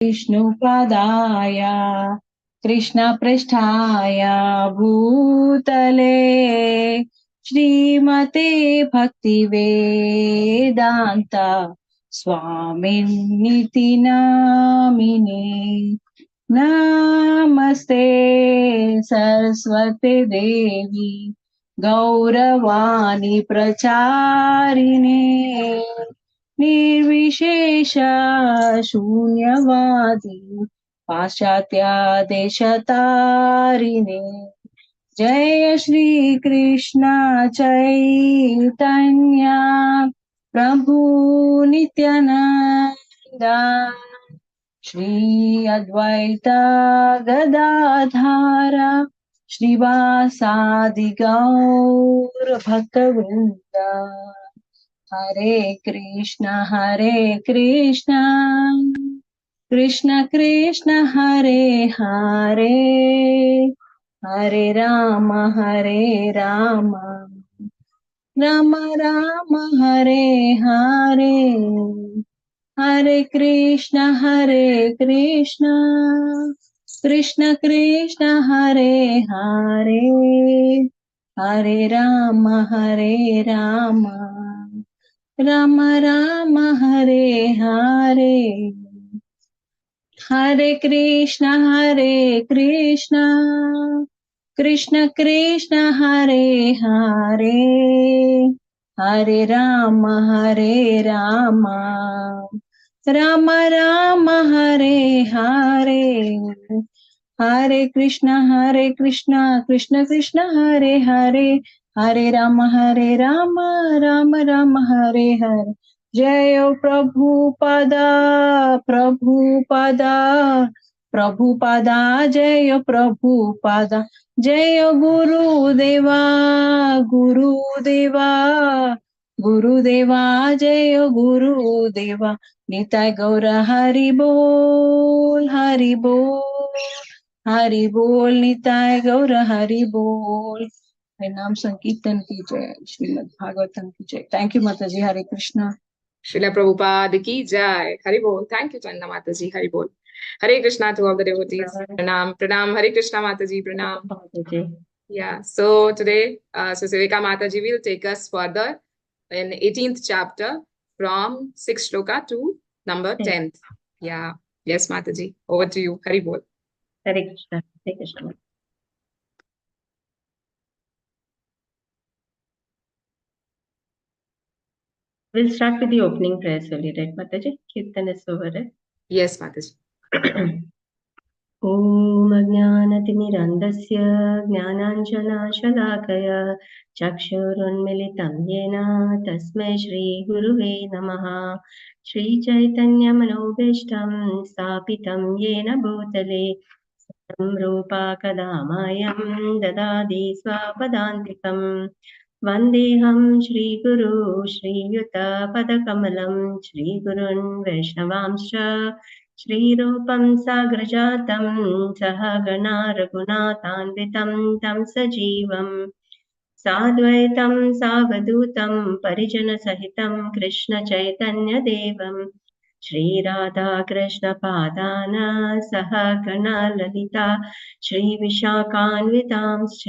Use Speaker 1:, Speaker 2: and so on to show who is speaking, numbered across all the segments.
Speaker 1: विष्णुपादाय कृष्णपृष्ठाय भूतले श्रीमते भक्तिवेदान्त स्वामिन्निति नामिने। नमस्ते सरस्वती देवी गौरवाणी प्रचारिणे निर्विशेष शून्यवादी पाश्चात्यादेशतारिणे। जय श्री कृष्ण चैतन्य प्रभु नित्यानंदा श्री अद्वैत गदाधर श्रीवासादि गौर भक्तवृंद। हरे कृष्ण कृष्ण कृष्ण हरे हरे, हरे राम राम राम हरे हरे, हरे कृष्ण कृष्ण कृष्ण हरे हरे, हरे राम राम राम हरे हरे, हरे कृष्ण कृष्ण कृष्ण हरे हरे, हरे राम राम राम हरे हरे, हरे कृष्ण कृष्ण कृष्ण हरे हरे, हरे राम राम राम हरे हरे। जय प्रभुपादा प्रभुपादा जय प्रभुपादा, जय गुरुदेवा जय गुरुदेवा। निताय गौर हरि बोल हरि बोल, निताय गौर हरि बोल। नाम संकीर्तन की जय, श्रीमद् भागवतम की जय। थैंक यू माता जी। हरे Krishna.
Speaker 2: Srila Prabhupada ki jai. Hari bol. Thank you, Chanda Mataji. Hari bol. Hare Krishna to all the devotees. Pranam. Hare Krishna Mataji. Pranam. Yeah. So today, Sevika Mataji will take us further in 18th chapter from 6th shloka to number 10th. Yeah. Yes, Mataji. Over to you. Hari bol.
Speaker 3: Hare Krishna. Hare Krishna. We'll start with the opening prayers only, right, Mataji? Kirtan is over, right?
Speaker 2: Yes, Mataji.
Speaker 3: ॐ अज्ञानतिमिरन्धस्य ज्ञानाञ्जनशलाकय चक्षुरुन्मिलितं येन तस्मै श्रीगुरुवे नमः। श्रीचैतन्यमनोभीष्टं स्थापितं येन भूतले स्वयं रूपा कदा मायं ददाति स्वपदान्तिकम्। वन्देऽहं श्रीगुरु श्रीयुतपदकमलं श्रीगुरुन् वैष्णवांश्च श्रीरूपं साग्रजातं सहगणा रघुनाथान्वितं तं सजीवं साद्वैतं सावधूतं परिजनसहितं कृष्णचैतन्यदेवं श्रीराधाकृष्णपादान् सहगणा ललिता श्रीविशाखान्वितांश्च।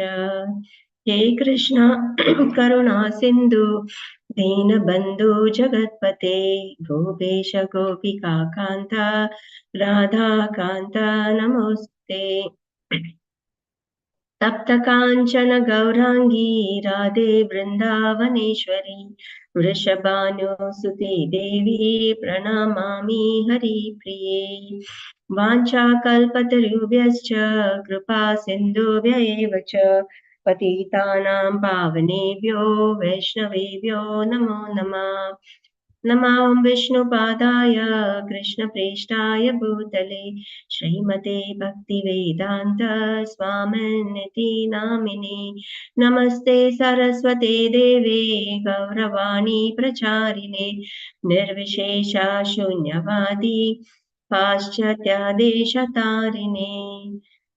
Speaker 3: हे कृष्ण करुणा सिन्धु दीनबन्धु जगत्पते गोपेश गोपिका कान्त राधाकान्त नमोऽस्तुते। तप्त काञ्चन गौराङ्गी राधे वृन्दावनेश्वरी वृषभानुसुते देवी प्रणमामि हरिप्रिये। वाञ्छाकल्पतरुभ्यश्च कृपा सिन्धुभ्य एव च पतितानां पावनेभ्यो वैष्णवेभ्यो नमो नमः। नमो विष्णुपादाय कृष्णप्रेष्ठाय भूतले श्रीमते भक्तिवेदान्त स्वामिनिति नामिने। नमस्ते सरस्वते देवे गौरवाणी प्रचारिणे निर्विशेषा शून्यवादी पाश्चात्यादेशतारिणे।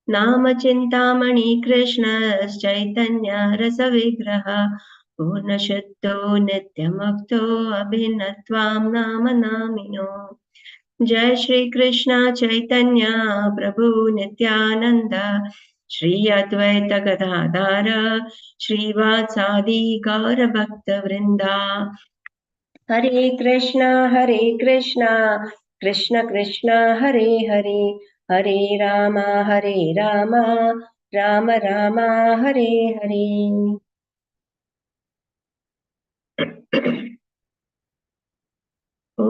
Speaker 3: नाम चिन्तामणि कृष्णश्चैतन्य रसविग्रह पूर्णशुद्धो नित्यमुक्तो अभिन्नत्वां नाम नामिनो। जय श्री कृष्ण चैतन्य प्रभु नित्यानंद श्री अद्वैत गदाधर श्रीवासादि गौर भक्त वृंदा हरे कृष्ण कृष्ण कृष्ण हरे हरे हरे राम राम राम हरे हरे ॐ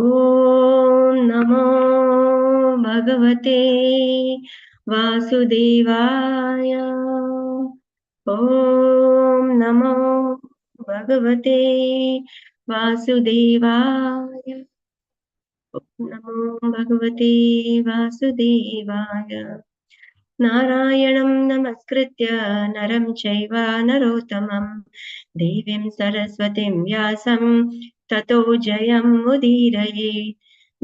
Speaker 3: नमो भगवते वासुदेवाय ॐ नमो भगवते वासुदेवाय नमो भगवते वासुदेवाय नारायणं नमस्कृत्य नरं चैव नरोत्तमं देवीं सरस्वतीं व्यासं ततो जयमुदीरये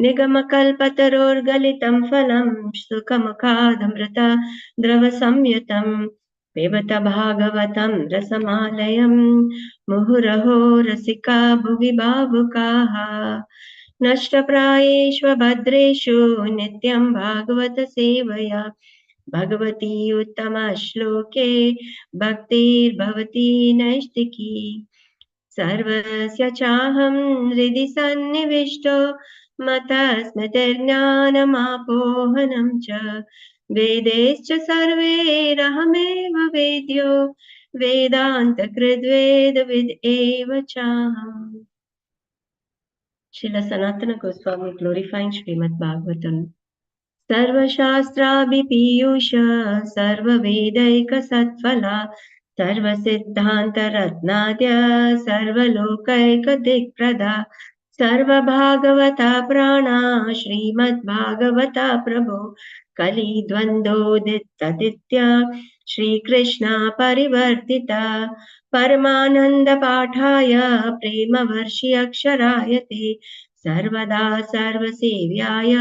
Speaker 3: निगमकल्पतरोर्गलितं फलं सुखमुखादमृत द्रवसंयुतं पिबत भागवतं रसमालयं मुहुरहो रसिका भुवि भावुकाः नष्टप्रायेष्व भद्रेषु नित्यं भागवत सेवया भगवती उत्तमश्लोके भक्तिर्भवती नैष्टिकी सर्वस्य चाहं हृदि सन्निविष्टो मतस्मृतिर्ज्ञानमापोहनं च वेदैश्च सर्वैरहमेव वेद्यो वेदान्तकृद्वेदविद् एव चाहम् Srila Sanatana Goswami glorifying Srimad Bhagavatam. सर्वशास्त्राभिपीयूष सर्ववेदैकसत्फला सर्वसिद्धान्तरत्नाद्य सर्वलोकैकदिक्प्रदा सर्वभागवता प्राणा श्रीमद्भागवता प्रभो कलिद्वन्द्वोदितदित्या श्रीकृष्णा परिवर्तिता परमानन्दपाठाय प्रेमवर्षि अक्षराय ते सर्वदा सर्वसेव्याय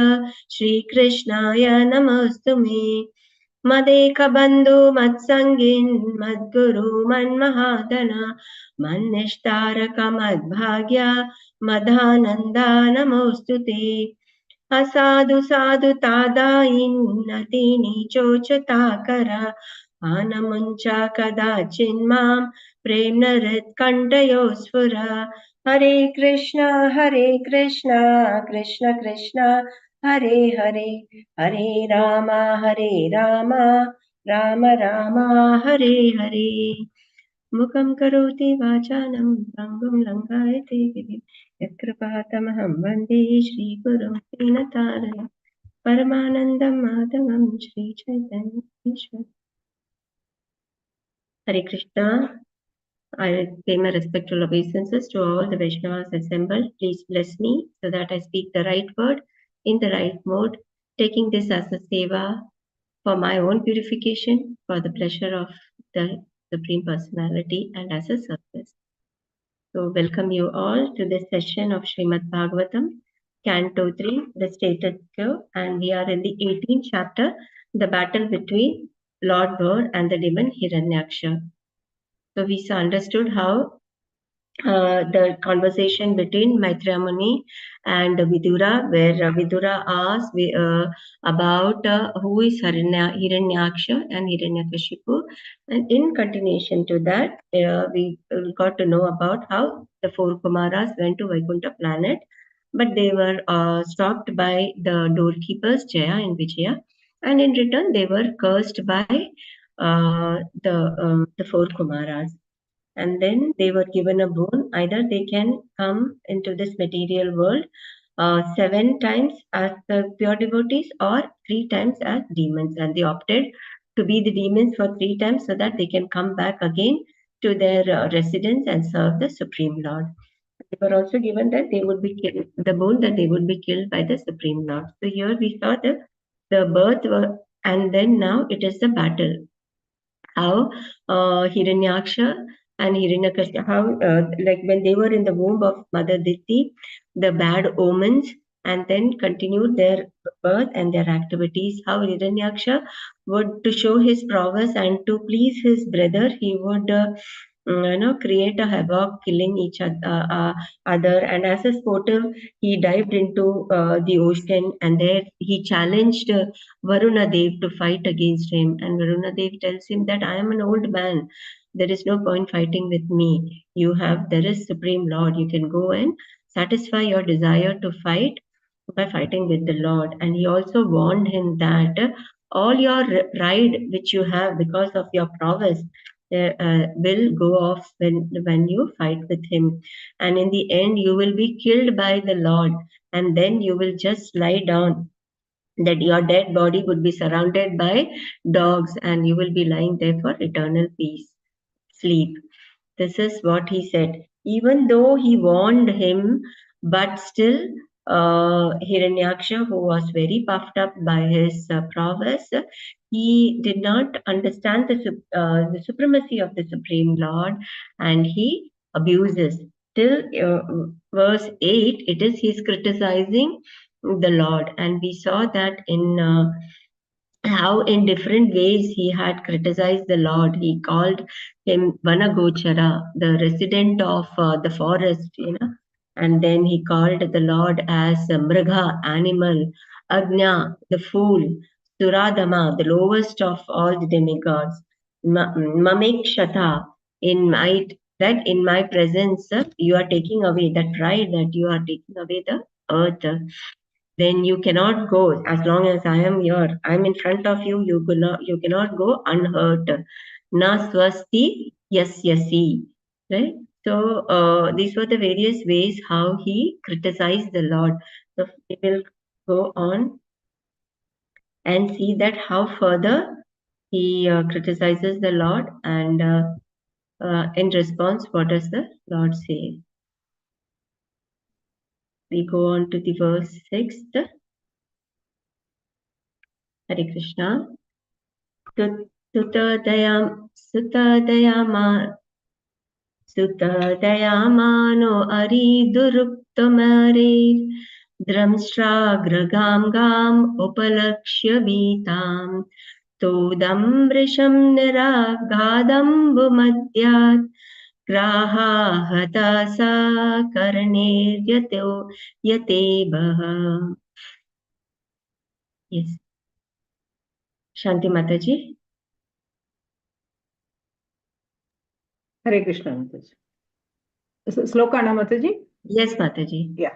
Speaker 3: श्रीकृष्णाय नमोऽस्तु मे मदेकबन्धु मत्सङ्गिन् मद्गुरु मन्महादना मन्निष्ठारकमद्भाग्या मदानन्दा नमोऽस्तु ते असाधु साधु तादायिन्नति नीचोचताकर आनमुञ्चा कदाचिन्मां प्रेम्ण हृत्कण्ठयो स्फुर हरे कृष्ण कृष्ण कृष्ण हरे हरे हरे राम राम राम हरे हरे मुखं करोति वाचालं भङ्गुं लङ्घयते गिरिं यत्कृपातमहं वन्दे श्रीगुरुं दीनतारिणं परमानन्दं माधवं श्रीचैतन्येश्वर Hare Krishna. I pay my respectful obeisances to all the Vaishnavas assembled. Please bless me so that I speak the right word in the right mode, taking this as a seva for my own purification, for the pleasure of the Supreme Personality, and as a service. So welcome you all to this session of Shrimad Bhagavatam, Canto 3, the status quo, and we are in the 18th chapter, the battle between Lord God and the demon Hiranyaksha. So we understood how the conversation between Maitreya Muni and Vidura, where Vidura asked about who is Hiranyaksha and Hiranyakashipu, and in continuation to that, we got to know about how the four Kumaras went to Vaikuntha planet, but they were stopped by the doorkeepers Jaya and Vijaya, and in return they were cursed by the four Kumaras. And then they were given a boon: either they can come into this material world 7 times as the pure devotees or 3 times as demons, and they opted to be the demons for 3 times so that they can come back again to their residence and serve the Supreme Lord. They were also given that they would be killed, the boon that they would be killed by the Supreme Lord. So here we saw the birth, and then now it is the battle. How Hiranyaksha and Hiranyakashipu, how like when they were in the womb of Mother Diti, the bad omens, and then continued their birth and their activities. How Hiranyaksha would, to show his prowess and to please his brother, he would create a havoc, killing each other. And as a sportive, he dived into the ocean, and there he challenged Varuna Dev to fight against him. And Varuna Dev tells him that I am an old man. There is no point fighting with me. There is Supreme Lord. You can go and satisfy your desire to fight by fighting with the Lord. And he also warned him that all your ride which you have because of your prowess will go off when you fight with him. And in the end, you will be killed by the Lord. And then you will just lie down, that your dead body would be surrounded by dogs, and you will be lying there for eternal peace, sleep. This is what he said. Even though he warned him, but still, Hiranyaksha, who was very puffed up by his prowess, he did not understand the supremacy of the Supreme Lord, and he abuses. Till verse 8, it is he's criticizing the Lord, and we saw that in how in different ways he had criticized the Lord. He called him Vanagochara, the resident of the forest, and then he called the Lord as Mrigha, animal, Agnya, the fool, Suradama, the lowest of all the demigods, Mamekshata, in my presence, you are taking away that pride, that you are taking away the earth. Then you cannot go. As long as I am here, I'm in front of you, you cannot go unhurt. Na swasti yasyasi. Right? So these were the various ways how he criticized the Lord. So we will go on and see that how further he criticizes the Lord, and in response, what does the Lord say? We go on to the verse 6. Hare Krishna. Sutadayamano ariduruktamare dramshragragam gam upalakshya vitam todam vrisham niragadam bumadyat graha hatasa karnir yate baha. Yes. Shanti Mataji.
Speaker 4: Hare Krishna, Mataji. Sloka na Mataji?
Speaker 3: Yes, Mataji.
Speaker 4: Yeah.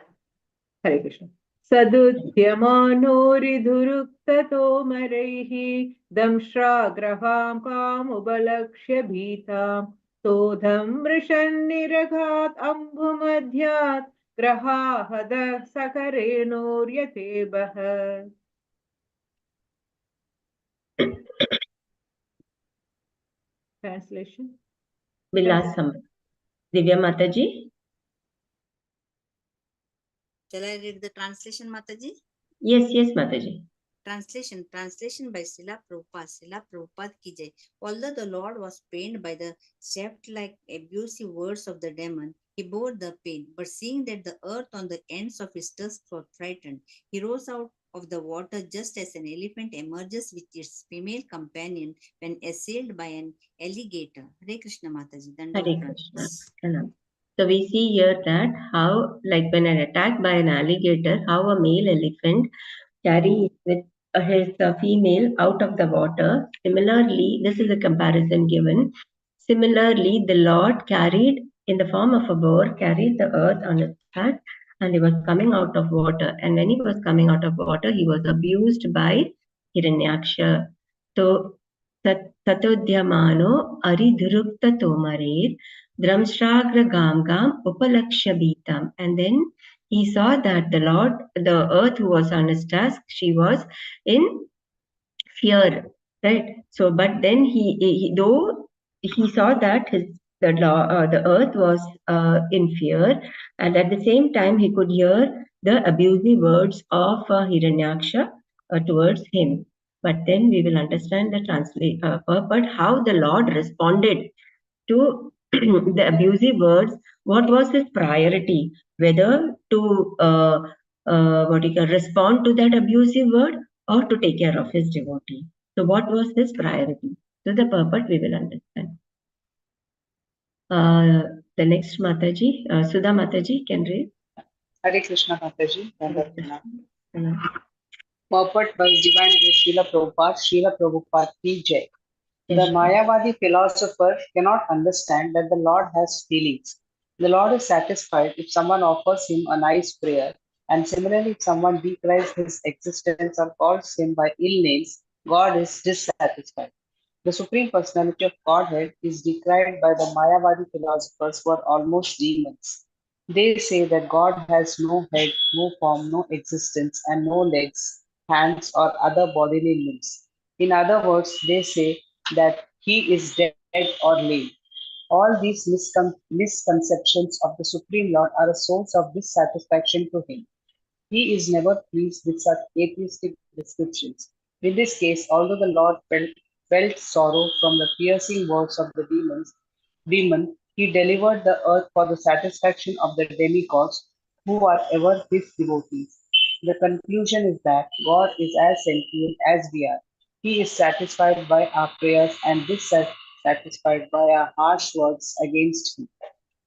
Speaker 4: Hare Krishna. Sadudhyamanoridhuruktato maraihi damshragraham kam ubalakshya bhita todham vrishanniraghat ambhumadhyat grahahada sakarenor baha. Translation.
Speaker 3: Vilasam. Divya Mataji.
Speaker 5: Shall I read the translation, Mataji?
Speaker 3: Yes, Mataji.
Speaker 5: Translation by Srila Prabhupada. Srila Prabhupada ki jai. Although the Lord was pained by the shaft-like abusive words of the demon, he bore the pain. But seeing that the earth on the ends of his tusks was frightened, he rose out of the water just as an elephant emerges with its female companion when assailed by an alligator. Hare Krishna, Mataji.
Speaker 3: Hare Krishna. So we see here that how, like when attacked by an alligator, how a male elephant carries with his female out of the water. Similarly, this is a comparison given. Similarly, the Lord carried in the form of a boar, carried the earth on his back, and he was coming out of water. And when he was coming out of water, he was abused by Hiranyaksha. So, Tatodhyamano aridurukta tomarer dramshragra gam upalakshabitam. And then he saw that the earth who was on his task, she was in fear, right? So, but then though he saw that the earth was in fear, and at the same time he could hear the abusive words of Hiranyaksha towards him. But then we will understand the but how the Lord responded to the abusive words. What was his priority? Whether to respond to that abusive word or to take care of his devotee. So what was his priority? So the purport we will understand. The next Mataji, Sudha Mataji, can read.
Speaker 6: Hare Krishna Mataji. Purport
Speaker 3: Uh,
Speaker 6: by Divine Grace Srila Prabhupada ki Jai. The Mayavadi philosopher cannot understand that the Lord has feelings. The Lord is satisfied if someone offers him a nice prayer, and similarly, if someone decries his existence or calls him by ill names, God is dissatisfied. The Supreme Personality of Godhead is decried by the Mayavadi philosophers who are almost demons. They say that God has no head, no form, no existence, and no legs, hands, or other bodily limbs. In other words, they say that he is dead or lame. All these misconceptions of the Supreme Lord are a source of dissatisfaction to him. He is never pleased with such atheistic descriptions. In this case, although the Lord felt sorrow from the piercing words of the demon, he delivered the earth for the satisfaction of the demigods who are ever his devotees. The conclusion is that God is as sentient as we are. He is satisfied by our prayers and dissatisfied by our harsh words against him.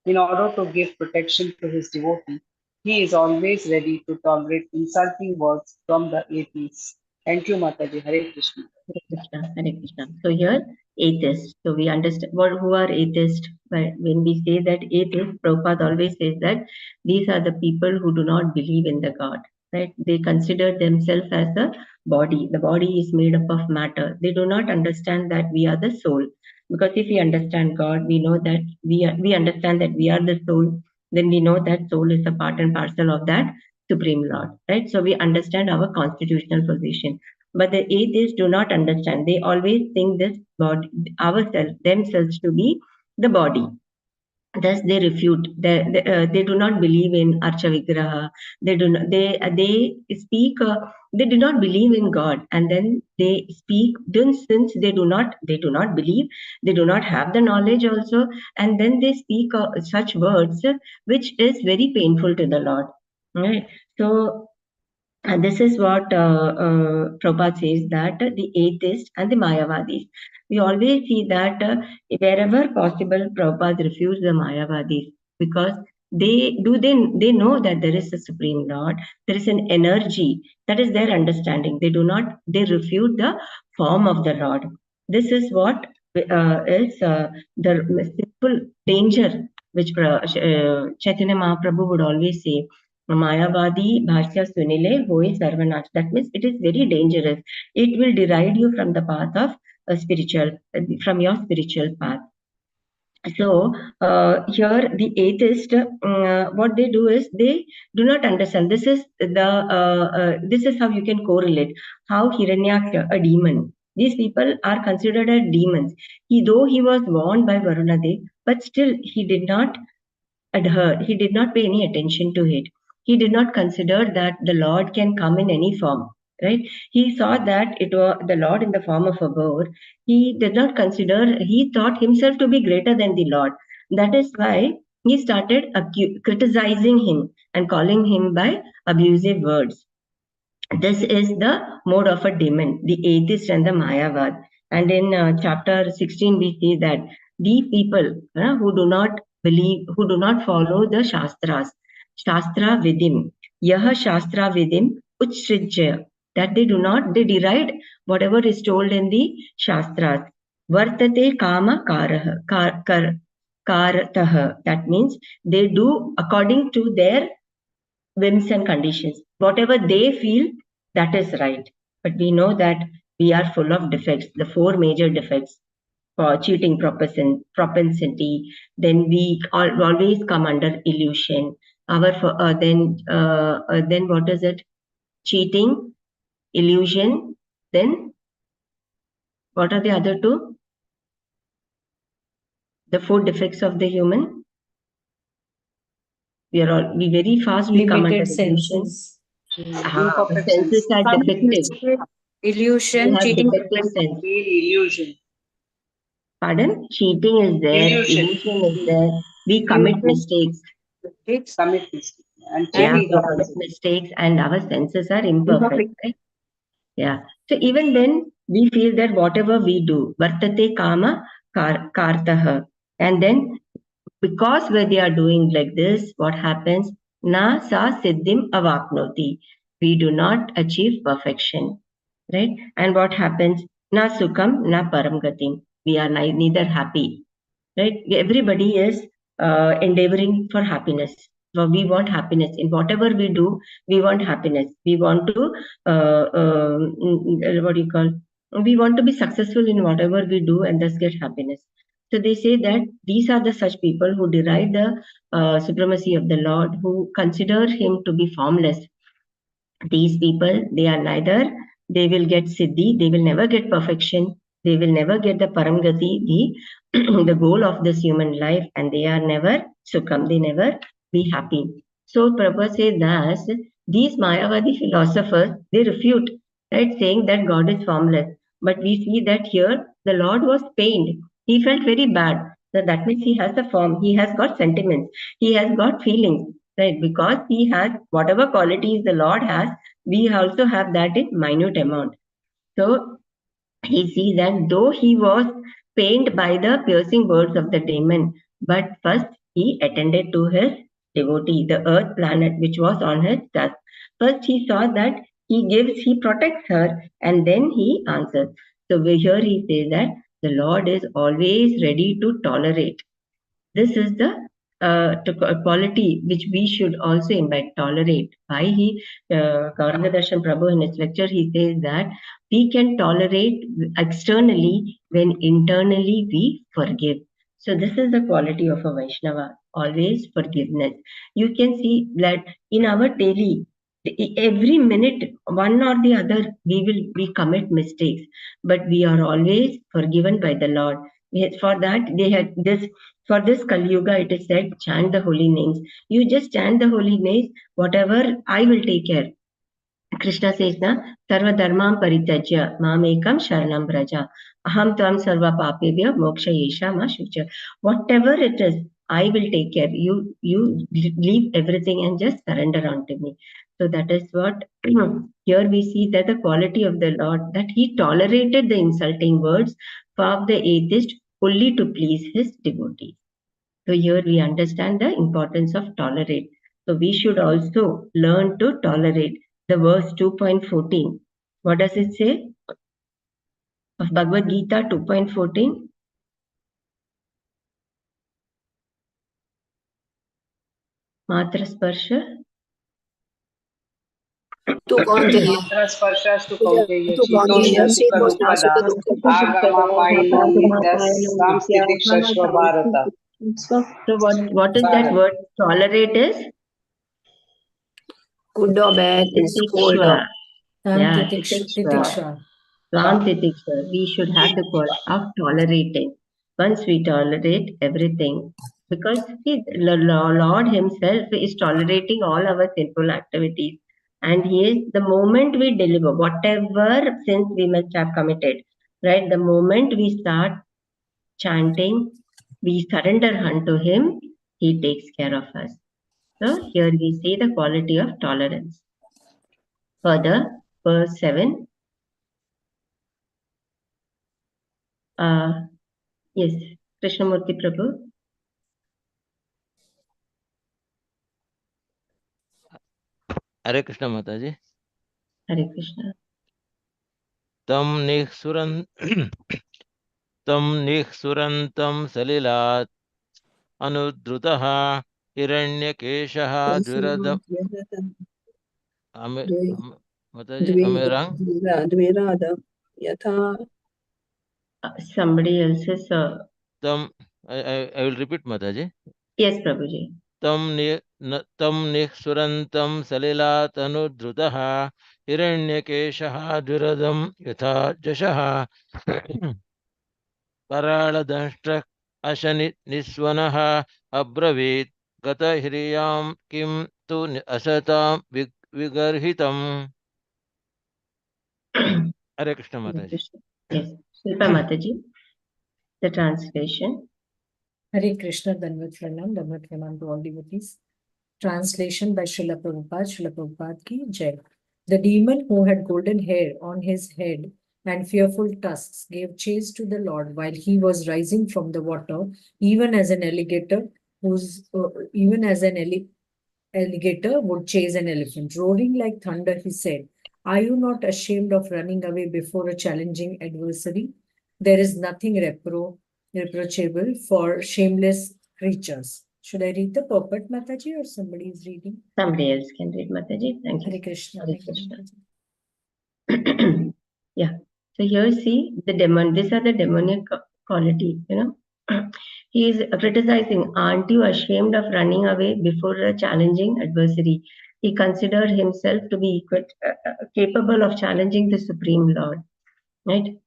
Speaker 6: In order to give protection to his devotee, he is always ready to tolerate insulting words from the atheists. Thank you, Mataji. Hare Krishna.
Speaker 3: Hare Krishna, Hare Krishna. So here, atheists. So we understand who are atheists. But when we say that atheists, Prabhupada always says that these are the people who do not believe in the God. Right? They consider themselves as the body. The body is made up of matter. They do not understand that we are the soul. Because if we understand God, we know that we understand that we are the soul. Then we know that soul is a part and parcel of that Supreme Lord. Right? So we understand our constitutional position. But the atheists do not understand. They always think this body, ourselves, themselves to be the body. Thus, they refute. They do not believe in Archa Vigraha. They do not. They speak. They do not believe in God, and then they speak. Then, since they do not believe. They do not have the knowledge also, and then they speak such words which is very painful to the Lord. Right. So and this is what Prabhupada says that the atheists and the Mayavadis. We always see that wherever possible, Prabhupada refutes the Mayavadis because they know that there is a Supreme Lord, there is an energy, that is their understanding. They refute the form of the Lord. This is what is the simple danger which Chaitanya Mahaprabhu would always say. Mayavadi Bhashya Sunile Hoy Sarvanash. That means it is very dangerous. It will deride you from the path of from your spiritual path. So here the atheist, what they do is they do not understand. This is how you can correlate how Hiranyaksha, a demon. These people are considered as demons. Though he was warned by Varunadev, but still he did not adhere. He did not pay any attention to it. He did not consider that the Lord can come in any form. Right? He saw that it was the Lord in the form of a bird. He did not consider. He thought himself to be greater than the Lord. That is why he started criticizing him and calling him by abusive words. This is the mode of a demon, the atheist and the Mayavad. And in chapter 16, we see that these people who do not believe, who do not follow the Shastras, Shastra Vidim, Yaha Shastra Vidim Uchsrijya, that they deride whatever is told in the Shastras. Vartate Kama Karataha, that means they do according to their whims and conditions. Whatever they feel, that is right. But we know that we are full of defects, the four major defects for cheating propensity. Then we always come under illusion. Then what is it? Cheating, illusion. Then what are the other two? The four defects of the human. We very fast we come under illusion. Senses are defective.
Speaker 5: Illusion,
Speaker 3: We have
Speaker 5: cheating.
Speaker 3: defective sense.
Speaker 6: Illusion.
Speaker 3: Pardon? Cheating is there, illusion is there. We commit mistakes.
Speaker 6: Commit mistake. And
Speaker 3: Yeah,
Speaker 6: cheating
Speaker 3: we commit mistakes and our senses are imperfect. Right? Yeah. So even then, we feel that whatever we do, vartate kama kartaha. And then because when they are doing like this, what happens? Na sa siddhim avapnoti. We do not achieve perfection, right? And what happens? Na sukham, na param gatim. We are neither happy, right? Everybody is endeavoring for happiness. So we want happiness in whatever we do. We want happiness. We want to what do you call? We want to be successful in whatever we do and thus get happiness. So they say that these are the such people who deride the supremacy of the Lord, who consider him to be formless. These people, they are neither, they will get siddhi, they will never get perfection, they will never get the paramgati, the goal of this human life, and they are never sukham, they never be happy. So Prabhupada says that these Mayavadi philosophers, they refute, right, saying that God is formless. But we see that here the Lord was pained. He felt very bad. So that means he has a form, he has got sentiments, he has got feelings, right? Because he has whatever qualities the Lord has, we also have that in minute amount. So he sees that though he was pained by the piercing words of the demon, but first he attended to his devotee, the earth planet, which was on his task. First he saw that he protects her, and then he answers. So here he says that the Lord is always ready to tolerate. This is the quality which we should also imbibe, tolerate. Why Gauranga Darshan Prabhu in his lecture, he says that we can tolerate externally when internally we forgive. So this is the quality of a Vaishnava, always forgiveness. You can see that in our daily, every minute, one or the other, we commit mistakes, but we are always forgiven by the Lord. For that, they had this. For this Kali Yuga, it is said, chant the holy names. You just chant the holy names, whatever, I will take care. Krishna says, na, sarva dharmam parityajya, mamekam sharanam braja, aham tvam sarva papebhya moksha yesha ma shucha. Whatever it is, I will take care. You leave everything and just surrender unto me. So that is what here we see that the quality of the Lord, that he tolerated the insulting words of the atheist only to please his devotees. So here we understand the importance of tolerate. So we should also learn to tolerate. The verse 2.14. What does it say? Of Bhagavad Gita 2.14. Matra sparsha.
Speaker 7: Tu Kaunteya,
Speaker 6: Matra sparshas tu Kaunteya
Speaker 7: tu
Speaker 6: Shitoshna
Speaker 7: Kaunteya,
Speaker 6: Sukha
Speaker 7: Shitoshna
Speaker 6: Dukkada
Speaker 7: Sukha Dukkada,
Speaker 6: Agamapaino Nityas Samstitiksha Bharata.
Speaker 3: So what is that word? Tolerate is?
Speaker 7: good or bad, it's cold or
Speaker 3: Yeah, titikshva. Ram Titiksha, we should have the quality of tolerating. Once we tolerate everything, because the Lord Himself is tolerating all our sinful activities, and He is the moment we deliver whatever sins we must have committed, right? The moment we start chanting, we surrender unto Him, He takes care of us. So here we see the quality of tolerance. Further, verse 7. Yes, Krishnamurti Prabhu.
Speaker 8: Hare Krishna Mataji.
Speaker 3: Hare Krishna.
Speaker 8: Tam nihsurantam salilat anudrutaha hiranyakeshaha dviradam. Mataji, Amirang.
Speaker 7: Dvirada, Yatha.
Speaker 3: Somebody else's.
Speaker 8: Tam, I will repeat, Mataji.
Speaker 3: Yes, Prabhuji.
Speaker 8: Tam nihsurantam salilat anudrutaha hiranyakeshaha dviradam yatha jashaha Paraladashtra Ashani Niswanaha Abravit Gata Hiriyam Kim Tu Asatam Vigarhitam. Hare Krishna Mataji.
Speaker 3: Yes, Shilpa Mataji. The translation.
Speaker 9: Hare Krishna, Danvat Pranam to all devotees. Translation by Srila Prabhupada ki Jai. The demon who had golden hair on his head and fearful tusks gave chase to the Lord while he was rising from the water, even as an alligator who's even as an alligator would chase an elephant. Roaring like thunder, he said, "Are you not ashamed of running away before a challenging adversary? There is nothing reproachable for shameless creatures." Should I read the purport, Mataji, or somebody is reading?
Speaker 3: Somebody else can read, Mataji. Thank you.
Speaker 9: Hare Krishna.
Speaker 3: Hare
Speaker 9: Thank you,
Speaker 3: Krishna.
Speaker 9: Mataji.
Speaker 3: Yeah. So here see the demon. These are the demonic quality. He is criticizing. Aren't you ashamed of running away before a challenging adversary? He considered himself to be capable of challenging the Supreme Lord. Right.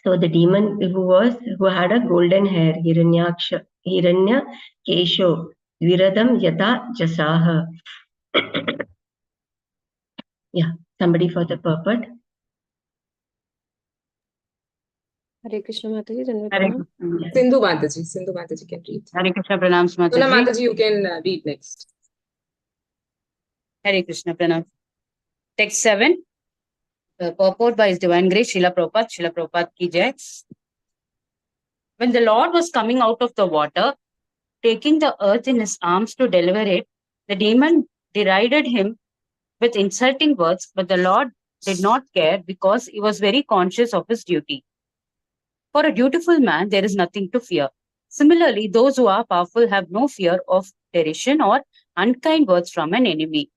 Speaker 3: So the demon who had a golden hair, Hiranya Kesho, Viradam Yata Jasaha. Yeah, somebody for the purport.
Speaker 10: Hare Krishna Mataji, Dandavat
Speaker 6: Hare
Speaker 10: Pranam.
Speaker 6: Krishna.
Speaker 2: Sindhu Mataji can read.
Speaker 6: Hare Krishna Pranams
Speaker 2: Sona
Speaker 6: Mataji.
Speaker 2: Mataji, you can read next.
Speaker 6: Hare Krishna Pranam. Text 7. Purport by His Divine Grace, Srila Prabhupada ki jai. When the Lord was coming out of the water, taking the earth in his arms to deliver it, the demon derided him with insulting words, but the Lord did not care because he was very conscious of his duty. For a dutiful man, there is nothing to fear. Similarly, those who are powerful have no fear of derision or unkind words from an enemy.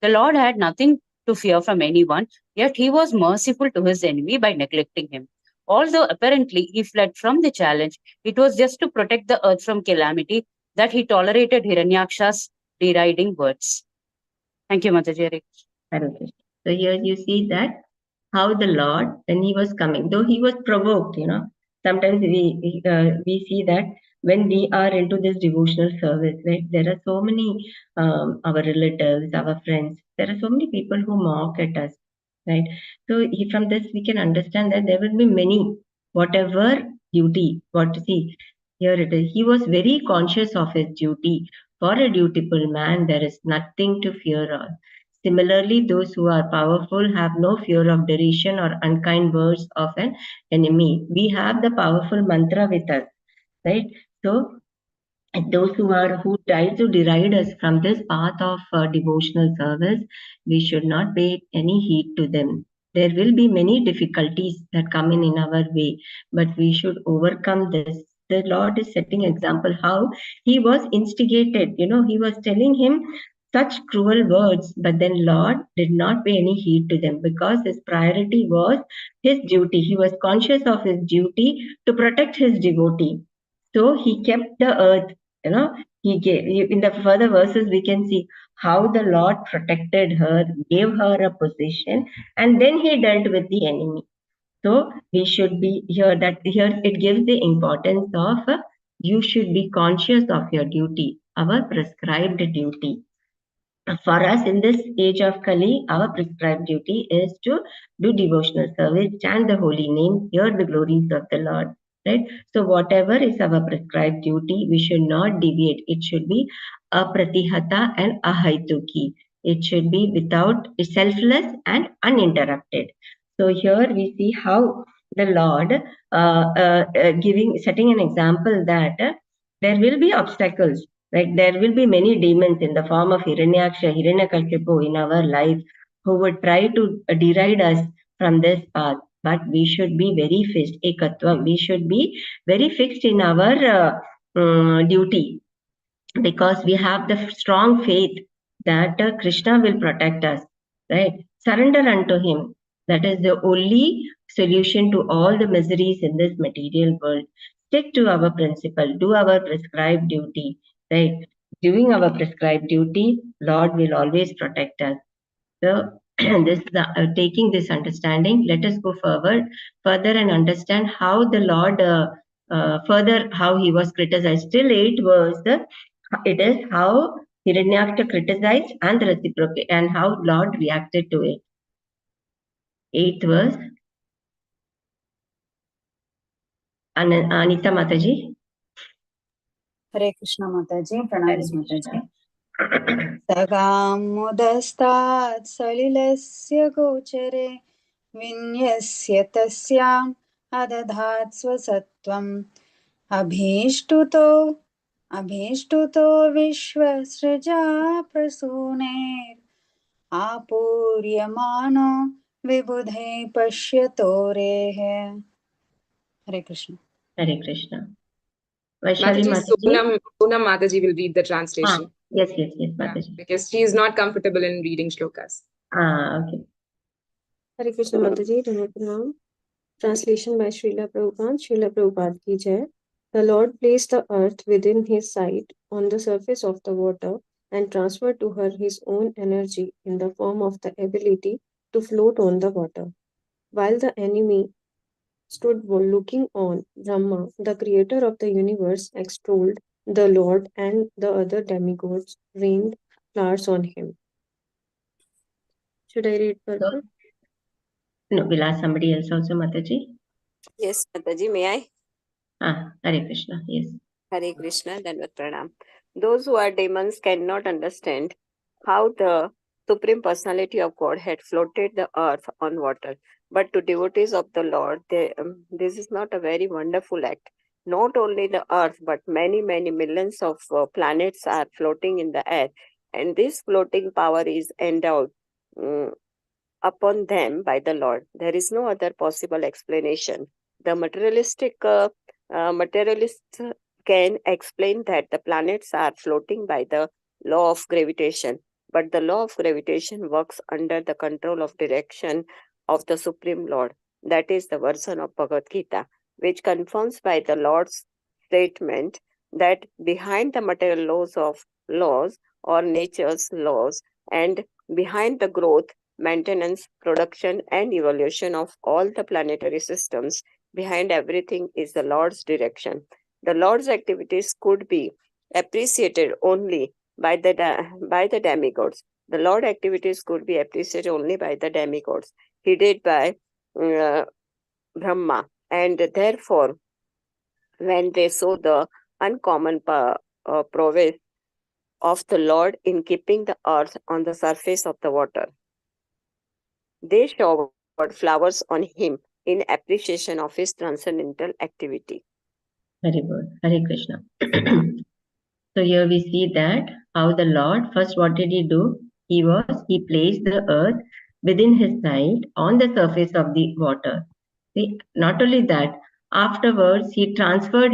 Speaker 6: The Lord had nothing to fear from anyone, yet he was merciful to his enemy by neglecting him. Although apparently he fled from the challenge, it was just to protect the earth from calamity that he tolerated Hiranyaksha's deriding words. Thank you, Mataji. So here you see that how the Lord, when he was coming, though he was provoked, sometimes we see that when we are into this devotional service, right, there are so many our relatives, our friends, there are so many people who mock at us, right? So from this we can understand that there will be many, whatever duty, here it is. He was very conscious of his duty. For a dutiful man, there is nothing to fear of. Similarly, those who are powerful have no fear of derision or unkind words of an enemy. We have the powerful mantra with us, right? So those who try to deride us from this path of devotional service, we should not pay any heed to them. There will be many difficulties that come in our way, but we should overcome this. The Lord is setting example how he was instigated. He was telling him such cruel words, but then Lord did not pay any heed to them because his priority was his duty. He was conscious of his duty to protect his devotee. So he kept the earth. He gave, in the further verses we can see how the Lord protected her, gave her a position, and then he dealt with the enemy. So we should be here it gives the importance of you should be conscious of your duty, our prescribed duty. For us in this age of Kali, our prescribed duty is to do devotional service, chant the holy name, hear the glories of the Lord. Right? So whatever is our prescribed duty, we should not deviate. It should be apratihata and ahaituki. It should be without selfless and uninterrupted. So here we see how the Lord setting an example that there will be obstacles. Like there will be many demons in the form of Hiranyaksha, Hiranyakashipu in our life who would try to deride us from this path. But we should be very fixed, ekatvam. We should be very fixed in our duty because we have the strong faith that Krishna will protect us. Right? Surrender unto him. That is the only solution to all the miseries in this material world. Stick to our principle, do our prescribed duty, right? Doing our prescribed duty, Lord will always protect us. So, taking this understanding, let us go further and understand how the Lord, further how he was criticized. Till 8 verse, it is how Hiranyaksha criticized and reciprocate, and how Lord reacted to it. 8th verse. Anita Mataji.
Speaker 11: Hare Krishna Mataji, Pranams Mataji. Sagamudastat salilasya gochare vinyasya tasyam adadhat swasattvam abhishtuto अभीष्टुतो विश्वसृजा प्रसूनेर् आपूर्यमानो विबुधे पश्यतो रेः. Hare Krishna.
Speaker 3: Hare Krishna. Vaishali
Speaker 2: Mataji,
Speaker 3: Mataji?
Speaker 2: Sonam Mataji will read the translation.
Speaker 3: Yes,
Speaker 2: Yeah,
Speaker 3: Mataji.
Speaker 2: because she is not comfortable in reading shlokas.
Speaker 3: Okay.
Speaker 10: Hare Krishna Mataji, Pranam. Translation by Srila Prabhupada. Srila Prabhupada ki jai. The Lord placed the earth within his sight on the surface of the water and transferred to her his own energy in the form of the ability to float on the water. While the enemy stood looking on, Brahma, the creator of the universe, extolled the Lord, and the other demigods rained flowers on him. Should I read further?
Speaker 3: No, we'll ask somebody else also, Mataji.
Speaker 12: Yes, Mataji, may I?
Speaker 3: Hare Krishna, yes.
Speaker 12: Hare Krishna, Dandavat Pranam. Those who are demons cannot understand how the Supreme Personality of God had floated the earth on water. But to devotees of the Lord, this is not a very wonderful act. Not only the earth, but many, many millions of planets are floating in the air. And this floating power is endowed upon them by the Lord. There is no other possible explanation. The materialists can explain that the planets are floating by the law of gravitation, but the law of gravitation works under the control of direction of the Supreme Lord. That is the version of Bhagavad Gita, which confirms by the Lord's statement that behind the material laws or nature's laws, and behind the growth, maintenance, production, and evolution of all the planetary systems, behind everything is the Lord's direction. The Lord's activities could be appreciated only by the demigods. The Lord's activities could be appreciated only by the demigods. He did by Brahma, and therefore, when they saw the uncommon prowess of the Lord in keeping the earth on the surface of the water, they showered flowers on him in appreciation of his transcendental activity.
Speaker 3: Very good. Hare Krishna. So here we see that how the Lord, first what did he do? He placed the earth within his sight on the surface of the water. See, not only that, afterwards he transferred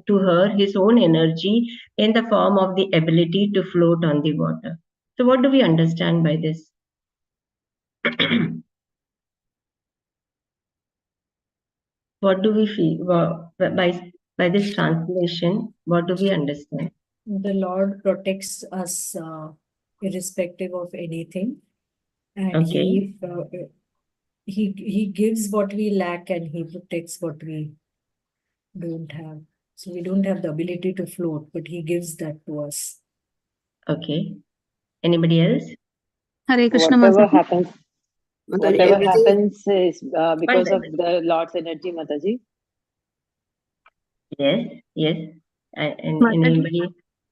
Speaker 3: to her his own energy in the form of the ability to float on the water. So what do we understand by this? What do we feel by this translation? What do we understand?
Speaker 9: The Lord protects us irrespective of anything, and
Speaker 3: Okay.
Speaker 9: he gives what we lack, and he protects what we don't have. So we don't have the ability to float, but he gives that to us.
Speaker 3: Okay. Anybody else?
Speaker 1: Hare Krishna
Speaker 7: Whatever
Speaker 1: Mataji.
Speaker 7: happens, whatever happens is because of the Lord's energy, Mataji.
Speaker 3: Yes. And
Speaker 1: Mataji,
Speaker 3: anybody?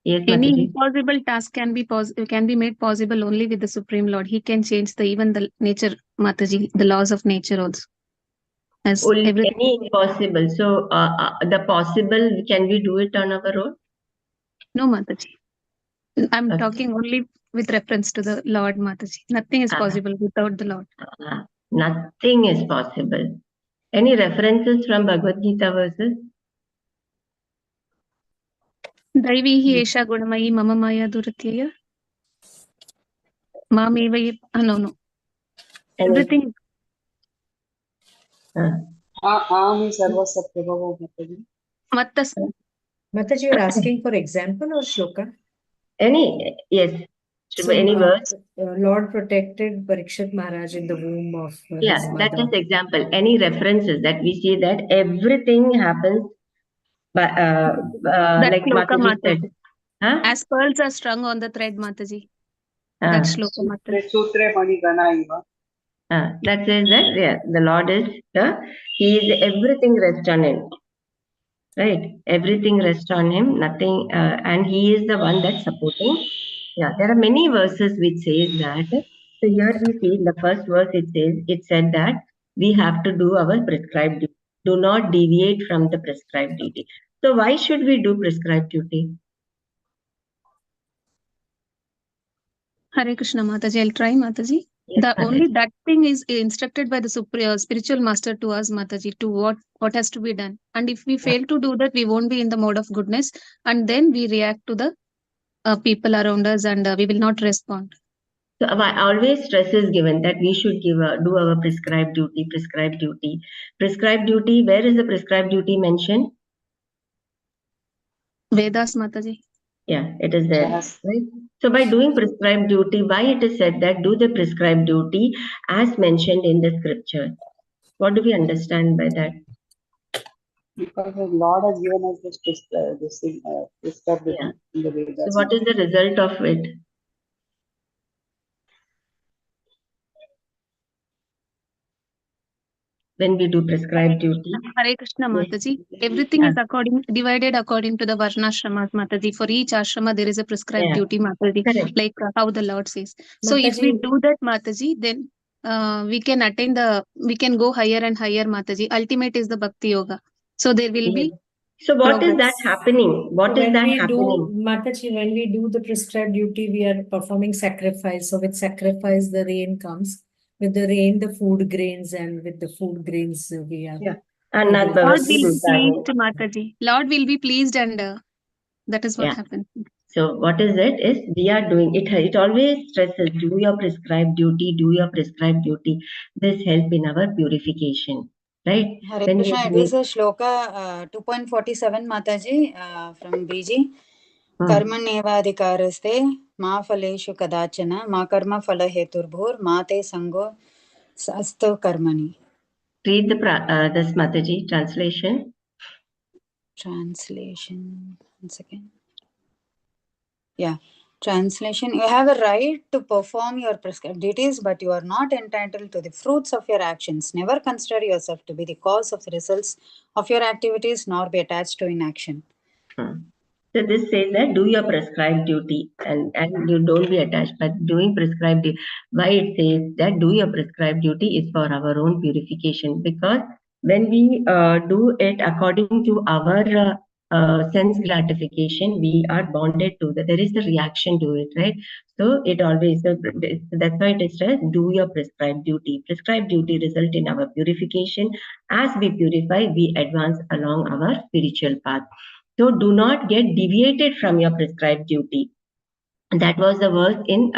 Speaker 3: Yes,
Speaker 1: any
Speaker 3: Mataji.
Speaker 1: impossible task can be made possible only with the Supreme Lord. He can change even the nature, Mataji, the laws of nature also. As everything.
Speaker 3: Any impossible. So the possible, can we do it on our own?
Speaker 1: No, Mataji. I'm talking only with reference to the Lord, Mataji. Nothing is possible without the Lord.
Speaker 3: Nothing is possible. Any references from Bhagavad Gita verses?
Speaker 1: Daivihi esha gunamayi mama maya duratyaya. Mameva. No. Everything.
Speaker 6: Ami sarvasya prabhavo Mataji.
Speaker 1: Mattas.
Speaker 9: Mataji, you're asking for example or shloka?
Speaker 3: Yes.
Speaker 9: So,
Speaker 3: Any verse?
Speaker 9: Lord protected Parikshit Maharaj in the womb of his mother.
Speaker 3: That is example. Any references that we see that everything happens by, like Mataji said.
Speaker 1: As pearls are strung on the thread, Mataji. That shloka, Mataji.
Speaker 6: Sutre mani ganaiva.
Speaker 3: That says that the Lord is He is everything rests on him. Right? Everything rests on him, nothing, and he is the one that's supporting. There are many verses which says that. So here we see in the first verse it said that we have to do our prescribed duty. Do not deviate from the prescribed duty. So why should we do prescribed duty?
Speaker 13: Hare Krishna Mataji, I'll try Mataji.
Speaker 3: Yes,
Speaker 13: Only
Speaker 3: Mataji.
Speaker 13: that thing is instructed by the spiritual master to us, Mataji, to what has to be done. And if we fail to do that, we won't be in the mode of goodness, and then we react to the people around us, and we will not respond.
Speaker 3: So always stress is given that we should do our prescribed duty. Prescribed duty. Prescribed duty. Where is the prescribed duty mentioned?
Speaker 13: Vedas, Mataji.
Speaker 3: Yeah, it is there.
Speaker 6: Yes.
Speaker 3: Right? So by doing prescribed duty, why it is said that do the prescribed duty as mentioned in the scripture? What do we understand by that?
Speaker 6: Because the Lord has given us this thing, prescribed
Speaker 3: Yeah.
Speaker 6: in the Vedas.
Speaker 3: So what is the result of it? When we do prescribed duty?
Speaker 13: Hare Krishna
Speaker 3: Yes.
Speaker 13: Mataji. Everything
Speaker 3: Yeah.
Speaker 13: is divided according to the Varnashramas, Mataji. For each ashrama, there is a prescribed
Speaker 3: Yeah.
Speaker 13: duty, Mataji,
Speaker 3: Correct.
Speaker 13: like how the Lord says. So if we
Speaker 9: Mataji,
Speaker 13: do that, Mataji, then we can go higher and higher, Mataji. Ultimate is the Bhakti Yoga. So there will
Speaker 3: Yes.
Speaker 13: be
Speaker 3: So what is
Speaker 13: progress.
Speaker 3: that happening? What is
Speaker 9: when
Speaker 3: that
Speaker 9: we
Speaker 3: happening?
Speaker 9: do, Mataji, when we do the prescribed duty, we are performing sacrifice. So with sacrifice, the rain comes. With the rain, the food grains, and with the food grains, we are.
Speaker 3: Yeah.
Speaker 13: Lord will be pleased, Mataji. Lord will be pleased, and that is what
Speaker 3: Yeah.
Speaker 13: happens.
Speaker 3: So what is it? Is we are doing it. It always stresses do your prescribed duty. Do your prescribed duty. This help in our purification, right?
Speaker 11: Hare
Speaker 3: When
Speaker 11: Krishna,
Speaker 3: we
Speaker 11: it is a shloka 2.47 Mataji from BG. कर्मण्येवाधिकारस्ते मा फलेषु कदाचन मा कर्म फल हेतुर्भूर् मा ते संगो अस्तु कर्मणि.
Speaker 3: Read this Mataji translation.
Speaker 11: Translation. Once again. Yeah. Translation. You have a right to perform your prescribed duties, but you are not entitled to the fruits of your actions. Never consider yourself to be the cause of the results of your activities, nor be attached to inaction.
Speaker 3: So this says that do your prescribed duty and you don't be attached, but doing prescribed duty. Why it says that do your prescribed duty is for our own purification, because when we do it according to our sense gratification, we are bonded to that. There is the reaction to it, right? So it always, that's why it says do your prescribed duty. Prescribed duty result in our purification. As we purify, we advance along our spiritual path. So do not get deviated from your prescribed duty. That was the verse in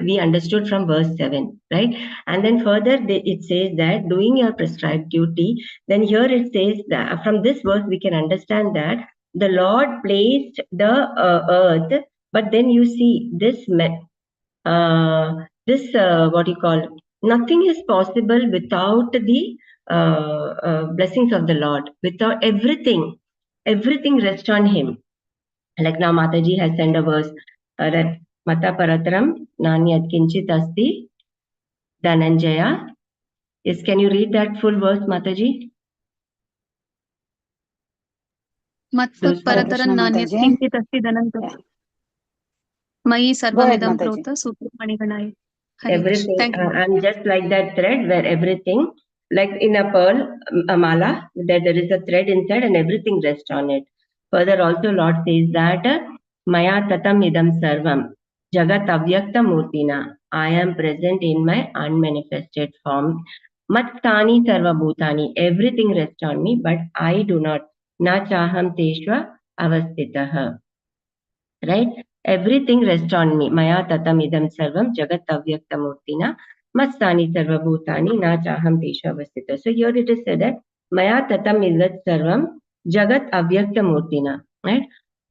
Speaker 3: we understood from verse 7, right? And then further it says that doing your prescribed duty. Then here it says that from this verse we can understand that the Lord placed the earth, but then you see this what you call, nothing is possible without the blessings of the Lord. Without everything rests on him. Like now Mataji has sent a verse that Mata Paratram Nanyat Kinchit Asti Dhananjaya. Yes, can you read that full verse, Mataji?
Speaker 13: Matvat parataran nanyat kinchit asti dhananjaya. Mayi sarvamidam prota supramani ganaya.
Speaker 3: Everything, and just like that thread where everything, like in a pearl, a mala, there is a thread inside and everything rests on it. Further also Lord says that Maya tatam idam sarvam jagat avyakta murtina. I am present in my unmanifested form. Mattani sarva bhutani. Everything rests on me, but I do not. Na chaham teshva avastitaha. Right? Everything rests on me. Maya tatam idam sarvam jagat avyakta murtina. Mastani sarva bhutani na chaham tesha avastita. So here it is said that Maya tatam idat sarvam jagat avyakta murtina. Right?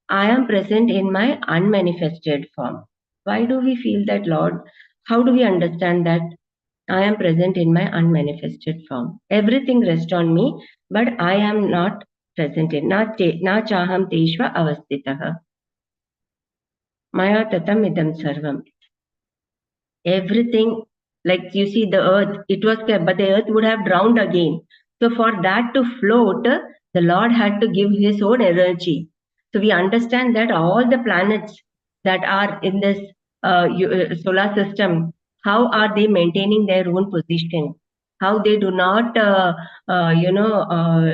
Speaker 3: I am present in my unmanifested form. Why do we feel that, Lord? How do we understand that I am present in my unmanifested form? Everything rests on me, but I am not present in na chaham teshva avastitaha. Maya tatam idam sarvam. Everything, like you see the earth, it was kept, but the earth would have drowned again. So for that to float, the Lord had to give his own energy. So we understand that all the planets that are in this solar system, how are they maintaining their own position? How they do not,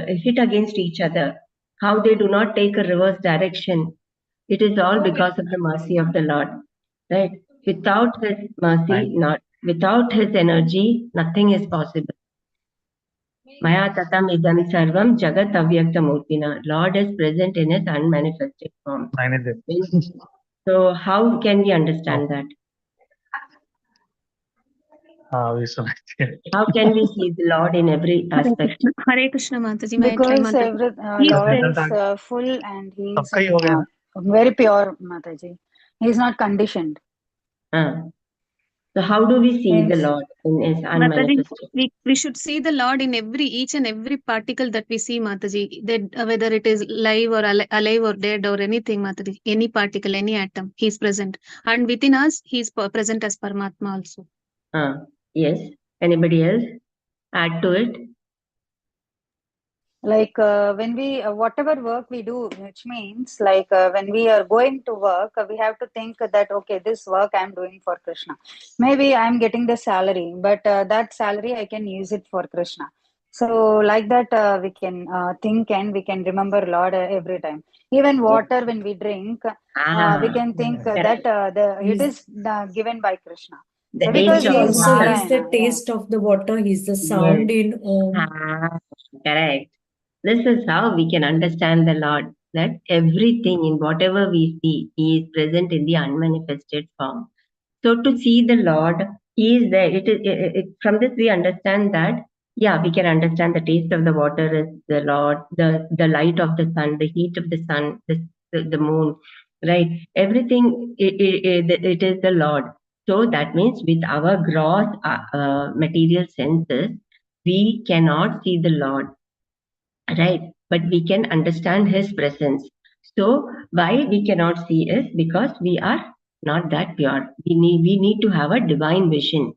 Speaker 3: hit against each other? How they do not take a reverse direction? It is all because of the mercy of the Lord, right? Without his mercy, not without his energy, nothing is possible. Maya tatam idam sarvam jagat avyakta murtina. Lord is present in his unmanifested form. So how can we understand that? How can we see the Lord in every aspect?
Speaker 13: Hare Krishna Mataji, may I try
Speaker 11: Because
Speaker 13: Mataji? He
Speaker 11: Lord
Speaker 13: said,
Speaker 11: is full and he is very pure, Mataji. He is not conditioned.
Speaker 3: So how do we see the
Speaker 11: Yes.
Speaker 3: Lord in his
Speaker 13: Mataji,
Speaker 3: unmanifested?
Speaker 13: we should see the Lord in each and every particle that we see, Mataji. That whether it is live or alive or dead or anything, Mataji, any particle, any atom, He is present. And within us, He is present as Paramatma also.
Speaker 3: Yes. Anybody else add to it?
Speaker 11: Like when we whatever work we do, which means like when we are going to work, we have to think that okay, this work I'm doing for Krishna. Maybe I'm getting the salary, but that salary I can use it for Krishna. So like that we can think and we can remember Lord every time. Even water when we drink, we can think that it is given by Krishna. So because
Speaker 3: taste
Speaker 11: he
Speaker 3: of
Speaker 11: is
Speaker 9: Also, he's
Speaker 3: water.
Speaker 9: the
Speaker 11: Narayana,
Speaker 9: taste of the water, he's the sound in Om.
Speaker 3: Correct. This is how we can understand the Lord, that everything in whatever we see, He is present in the unmanifested form. So to see the Lord, He is there. From this we understand that, yeah, we can understand the taste of the water is the Lord, the light of the sun, the heat of the sun, the moon, right? Everything, it is the Lord. So that means with our gross material senses, we cannot see the Lord, right? But we can understand his presence. So why we cannot see is because we are not that pure. We need to have a divine vision,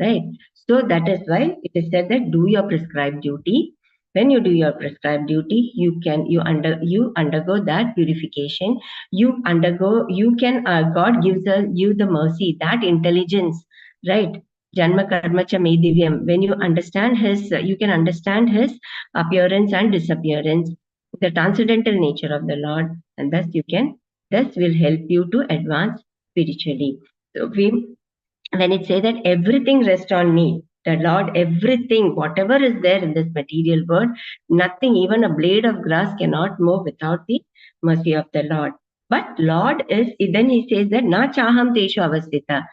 Speaker 3: right? So that is why it is said that do your prescribed duty. When you do your prescribed duty, you undergo that purification. God gives you the mercy, that intelligence, right? Janma karma cha me divyam. When you understand his, you can understand his appearance and disappearance, the transcendental nature of the Lord, and thus will help you to advance spiritually. So when it says that everything rests on me, the Lord, everything, whatever is there in this material world, nothing, even a blade of grass cannot move without the mercy of the Lord. But Lord is, then he says that na chaham teshu avastita,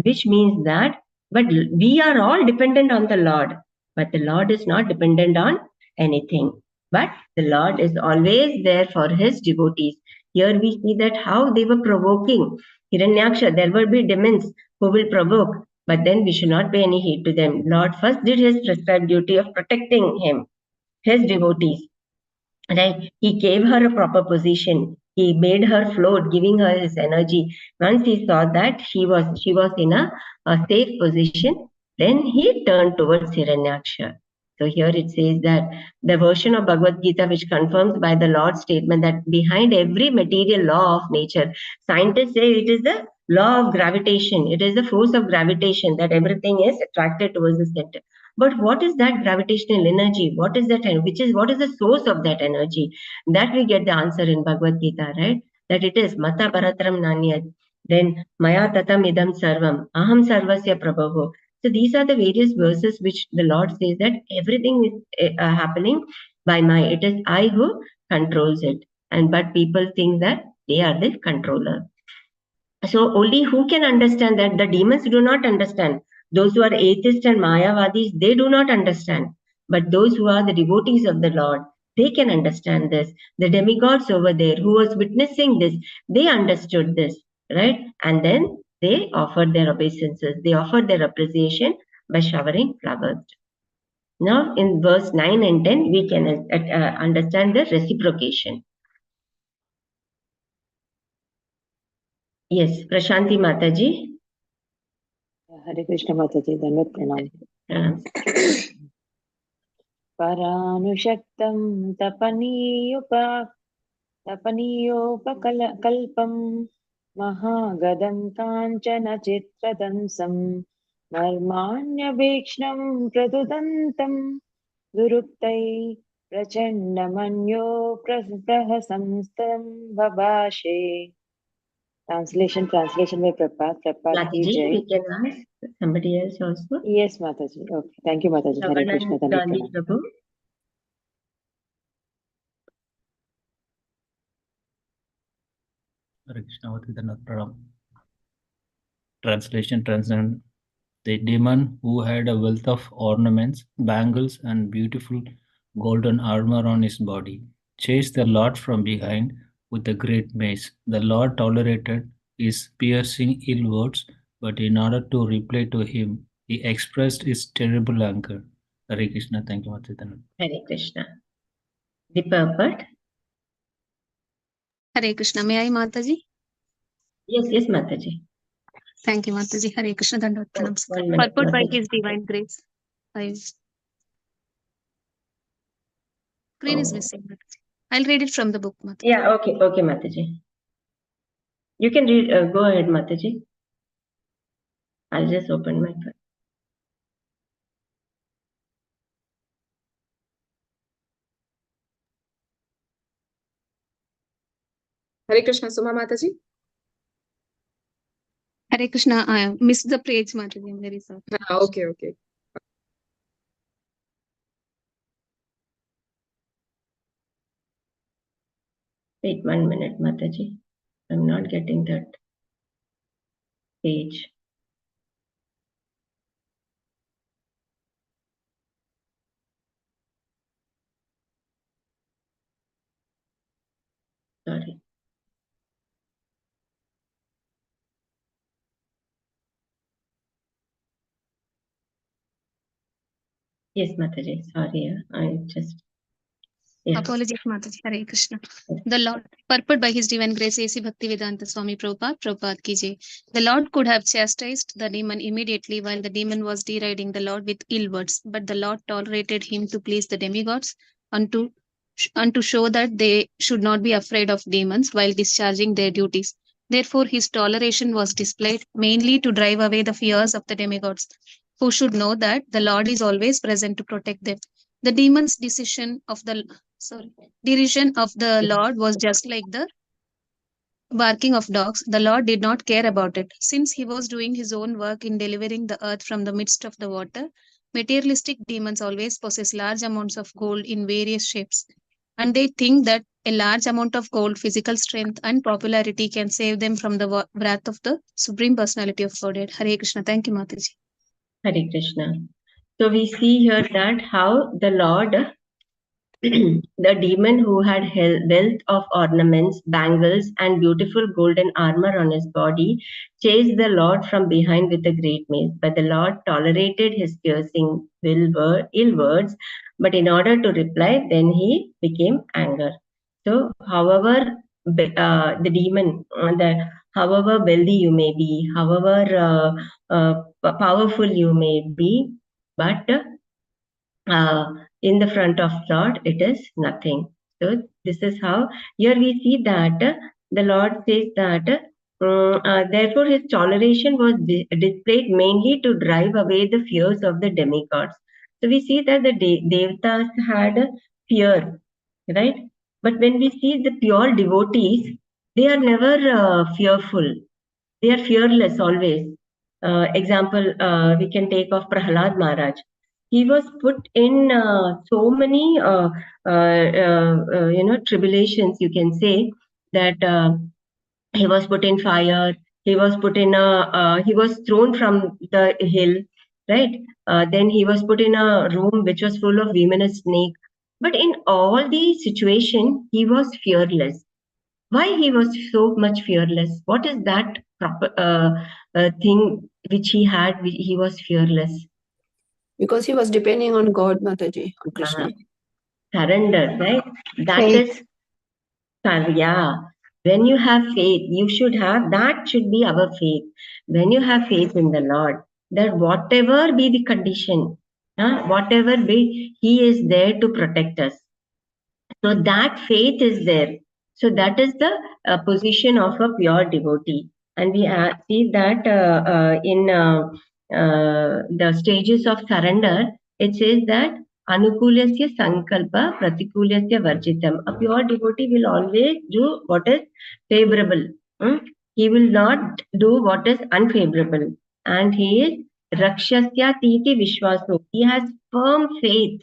Speaker 3: which means that, but we are all dependent on the Lord, but the Lord is not dependent on anything. But the Lord is always there for his devotees. Here we see that how they were provoking Hiranyaksha. There will be demons who will provoke, but then we should not pay any heed to them. Lord first did his prescribed duty of protecting him, his devotees. Right? He gave her a proper position. He made her float, giving her his energy. Once he saw that she was in a safe position, then he turned towards Hiranyaksha. So here it says that the version of Bhagavad Gita which confirms by the Lord's statement that behind every material law of nature, scientists say it is the law of gravitation. It is the force of gravitation that everything is attracted towards the center. But what is that gravitational energy? What is that? What is the source of that energy? That we get the answer in Bhagavad Gita, right? That it is Mata Paratram Nanyat. Then Maya Tatam Idam Sarvam. Aham Sarvasya Prabhavo. So these are the various verses which the Lord says that everything is happening by my. It is I who controls it. And but people think that they are the controller. So only who can understand that? The demons do not understand. Those who are atheists and Mayavadis, they do not understand. But those who are the devotees of the Lord, they can understand this. The demigods over there who was witnessing this, they understood this, right? And then they offered their obeisances. They offered their appreciation by showering flowers. Now in verse 9 and 10, we can understand the reciprocation. Yes, Prashanti Mataji.
Speaker 7: Hare Krishna Mataji, Dandavat Pranam. Paranushaktam tapaniyopakalpam mahagadam kanchana chitradansam marmanyabhekshnam pradudantam duruktai prachandamanyo prahsamstam babashe. Translation by Prabhupada ki
Speaker 3: Mataji,
Speaker 7: jai.
Speaker 3: we can ask somebody else also.
Speaker 7: Yes, Mataji. Okay. Thank you, Mataji. Hare Krishna.
Speaker 3: Ramanand Gandhi Prabhu.
Speaker 14: Hare Krishna. Translation. The demon who had a wealth of ornaments, bangles, and beautiful golden armor on his body chased the Lord from behind with a great mace. The Lord tolerated his piercing ill words, but in order to reply to him, he expressed his terrible anger. Hare Krishna. Thank you, Mataji.
Speaker 3: Hare Krishna. The purport.
Speaker 13: Hare Krishna. May I, Mataji?
Speaker 3: Yes, Mataji.
Speaker 13: Thank you, Mataji. Hare Krishna. Dandavat pranam.
Speaker 3: 1 minute,
Speaker 13: Purport by
Speaker 3: Mataji.
Speaker 13: His divine grace. Screen is missing. Mataji. I'll read it from the book, Mataji.
Speaker 3: Yeah, okay, Mataji. You can read. Go ahead, Mataji. I'll just open my file.
Speaker 2: Hare Krishna, Suma Mataji.
Speaker 13: Hare Krishna. I missed the page, Mataji. I'm very sorry.
Speaker 2: Okay.
Speaker 3: Wait 1 minute, Mataji. I'm not getting that page. Sorry. Yes, Mataji. Sorry, I just. Yeah.
Speaker 13: Apologies, Mataji. Hare Krishna. The Lord, purport by His divine grace, A.C. Bhaktivedanta Swami Prabhupada ki jai. The Lord could have chastised the demon immediately while the demon was deriding the Lord with ill words, but the Lord tolerated him to please the demigods and to show that they should not be afraid of demons while discharging their duties. Therefore, His toleration was displayed mainly to drive away the fears of the demigods, who should know that the Lord is always present to protect them. The demon's derision of the Lord was just like the barking of dogs. The Lord did not care about it. Since he was doing his own work in delivering the earth from the midst of the water, materialistic demons always possess large amounts of gold in various shapes. And they think that a large amount of gold, physical strength, and popularity can save them from the wrath of the Supreme Personality of Godhead. Hare Krishna. Thank you, Mataji.
Speaker 3: Hare Krishna. So we see here that how the Lord, the demon who had wealth of ornaments, bangles, and beautiful golden armor on his body, chased the Lord from behind with a great mace. But the Lord tolerated his piercing ill words, but in order to reply, then he became anger. So, however, the demon, however wealthy you may be, however powerful you may be, but in the front of Lord, it is nothing. So this is how here we see that the Lord says that therefore his toleration was displayed mainly to drive away the fears of the demigods. So we see that the Devatas had fear, right? But when we see the pure devotees, they are never fearful. They are fearless always. Example, we can take of Prahlad Maharaj. He was put in so many tribulations, you can say, that he was put in fire, he was put in he was thrown from the hill, right? Then he was put in a room which was full of venomous snake. But in all these situations, he was fearless. Why he was so much fearless? What is that thing which he had? He was fearless.
Speaker 10: Because he was depending on God, Mataji, on Krishna.
Speaker 3: Surrender, right? That is, yeah. When you have faith, you should have, that should be our faith. When you have faith in the Lord, that whatever be the condition, whatever be, He is there to protect us. So that faith is there. So that is the position of a pure devotee. And we see that in the stages of surrender, it says that Anukulasya Sankalpa Pratikulasya Varjitam. A pure devotee will always do what is favorable. He will not do what is unfavorable. And he is Rakshasya Titi Vishwaso. He has firm faith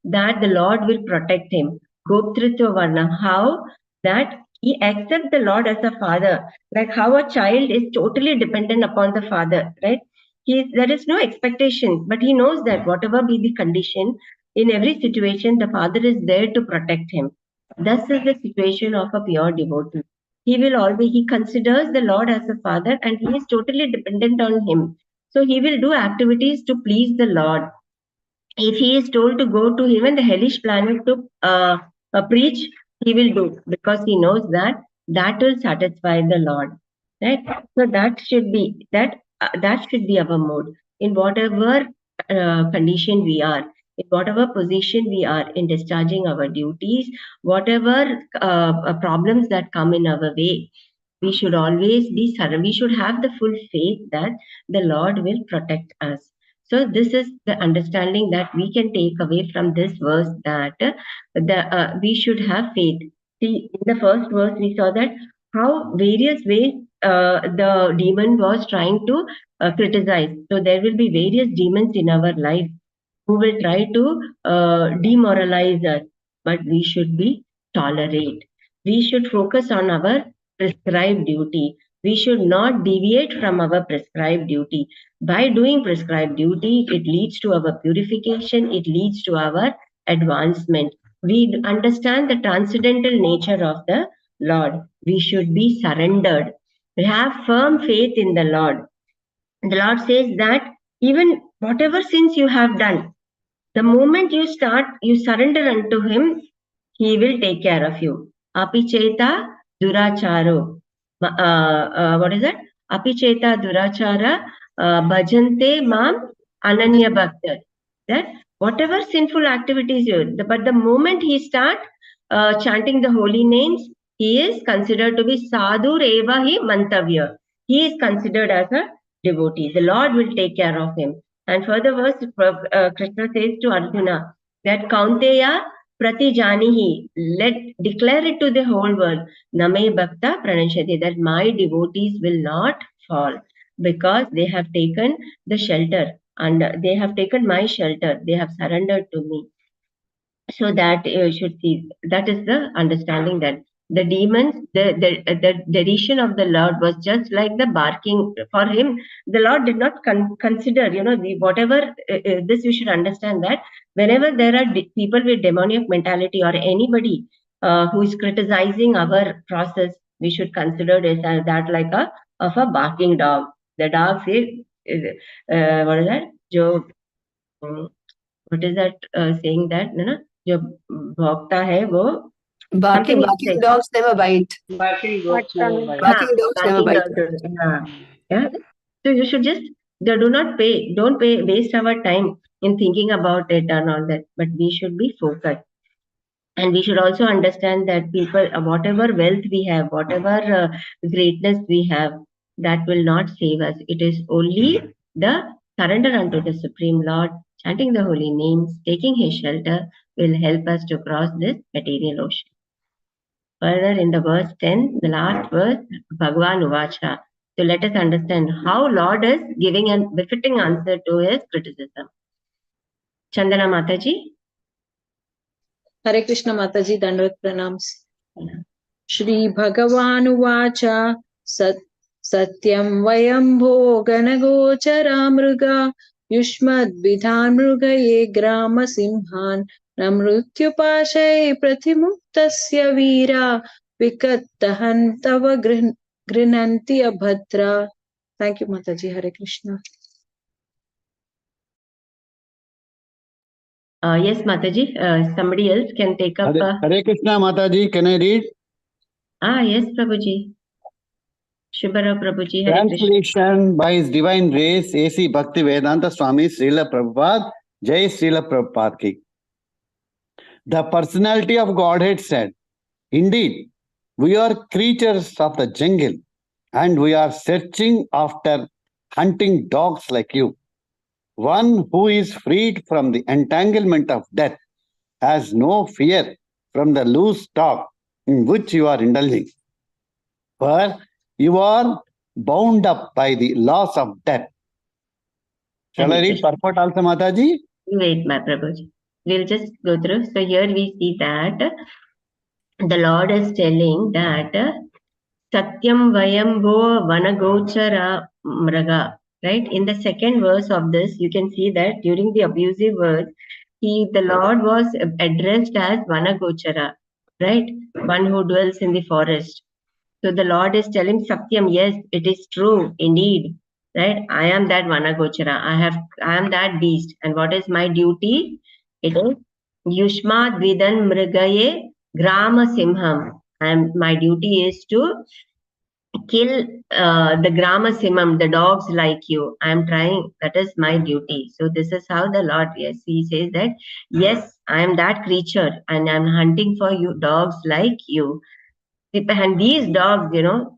Speaker 3: that the Lord will protect him. Goptritva Varna. How? That he accepts the Lord as a father. Like how a child is totally dependent upon the father, right? There is no expectation, but he knows that whatever be the condition, in every situation, the father is there to protect him. Thus is the situation of a pure devotee. He considers the Lord as a father and he is totally dependent on him. So he will do activities to please the Lord. If he is told to go to even the hellish planet to preach, he will do, because he knows that that will satisfy the Lord. Right? So that should be our mode in whatever condition we are, in whatever position we are in discharging our duties, whatever problems that come in our way. We should always be surrendered. We should have the full faith that the Lord will protect us. So this is the understanding that we can take away from this verse, that we should have faith. See, in the first verse, we saw that how various ways the demon was trying to criticize. So there will be various demons in our life who will try to demoralize us, but we should be tolerate. We should focus on our prescribed duty. We should not deviate from our prescribed duty. By doing prescribed duty, it leads to our purification, it leads to our advancement. We understand the transcendental nature of the Lord. We should be surrendered. We have firm faith in the Lord. The Lord says that even whatever sins you have done, the moment you surrender unto him, he will take care of you. Apicheta duracharo. What is it? Apicheta durachara bhajante mam ananya bhakta. That whatever sinful activities you do, but the moment he start chanting the holy names, he is considered to be sadhu eva hi mantavya. He is considered as a devotee. The Lord will take care of him. And further verse, Krishna says to Arjuna that Kaunteya Prati Janihi, declare it to the whole world, Name Bhakta Pranashati, that my devotees will not fall, because they have taken the shelter and they have taken my shelter, they have surrendered to me. So that you should see, that is the understanding, that the demons, the derision of the Lord was just like the barking for him. The Lord did not consider, whatever, this we should understand, that whenever there are people with demoniac mentality or anybody who is criticizing our process, we should consider it as that like of a barking dog. The dog says, what is that? What is that saying that, जो भौंकता है वो
Speaker 7: Barking dogs never bite.
Speaker 6: Barking dogs never bite.
Speaker 7: Barking dogs never bite.
Speaker 3: Yeah. So you should just don't waste our time in thinking about it and all that, but we should be focused. And we should also understand that people, whatever wealth we have, whatever greatness we have, that will not save us. It is only the surrender unto the Supreme Lord, chanting the holy names, taking his shelter, will help us to cross this material ocean. Further in the verse 10, the last verse, Bhagavan Uvacha. So let us understand how Lord is giving a befitting answer to his criticism. Chandana Mataji.
Speaker 1: Hare Krishna Mataji, Dandavat Pranams. Shri Bhagavan Uvacha Satyam Vayam Bhoganagochara Mruga Yushmad Vidhan Mrugaye Grama Simhan Namrutyupashay Pratimuktasya Veera Vikattahan Tava Grinanti Abhadra. Thank you, Mataji. Hare Krishna.
Speaker 3: Yes, Mataji. Somebody else can take up.
Speaker 15: Hare Krishna, Mataji. Can I read?
Speaker 3: Yes, Prabhuji. Shubhara Prabhuji. Hare Krishna.
Speaker 15: Translation by His Divine Grace, A.C. Bhakti Vedanta Swami Srila Prabhupada, Jai Srila Prabhupada Ki. The personality of Godhead said, indeed, we are creatures of the jungle and we are searching after hunting dogs like you. One who is freed from the entanglement of death has no fear from the loose talk in which you are indulging. For You are bound up by the laws of death. Shall I read purport also, Mataji?
Speaker 3: Wait, my Prabhuji. We'll just go through. So here we see that the Lord is telling that Satyam Vayambho Vanagochara Mraga. Right? In the second verse of this, you can see that during the abusive words, the Lord was addressed as Vanagochara, right? One who dwells in the forest. So the Lord is telling Satyam, yes, it is true, indeed. Right? I am that Vanagochara. I am that beast. And what is my duty? It is Yushma Dvidan Mrigaye Grama Simham. And my duty is to kill the Grama Simham, the dogs like you. I am trying, that is my duty. So this is how the Lord, yes, he says that, yes, I am that creature and I am hunting for you, dogs like you. And these dogs,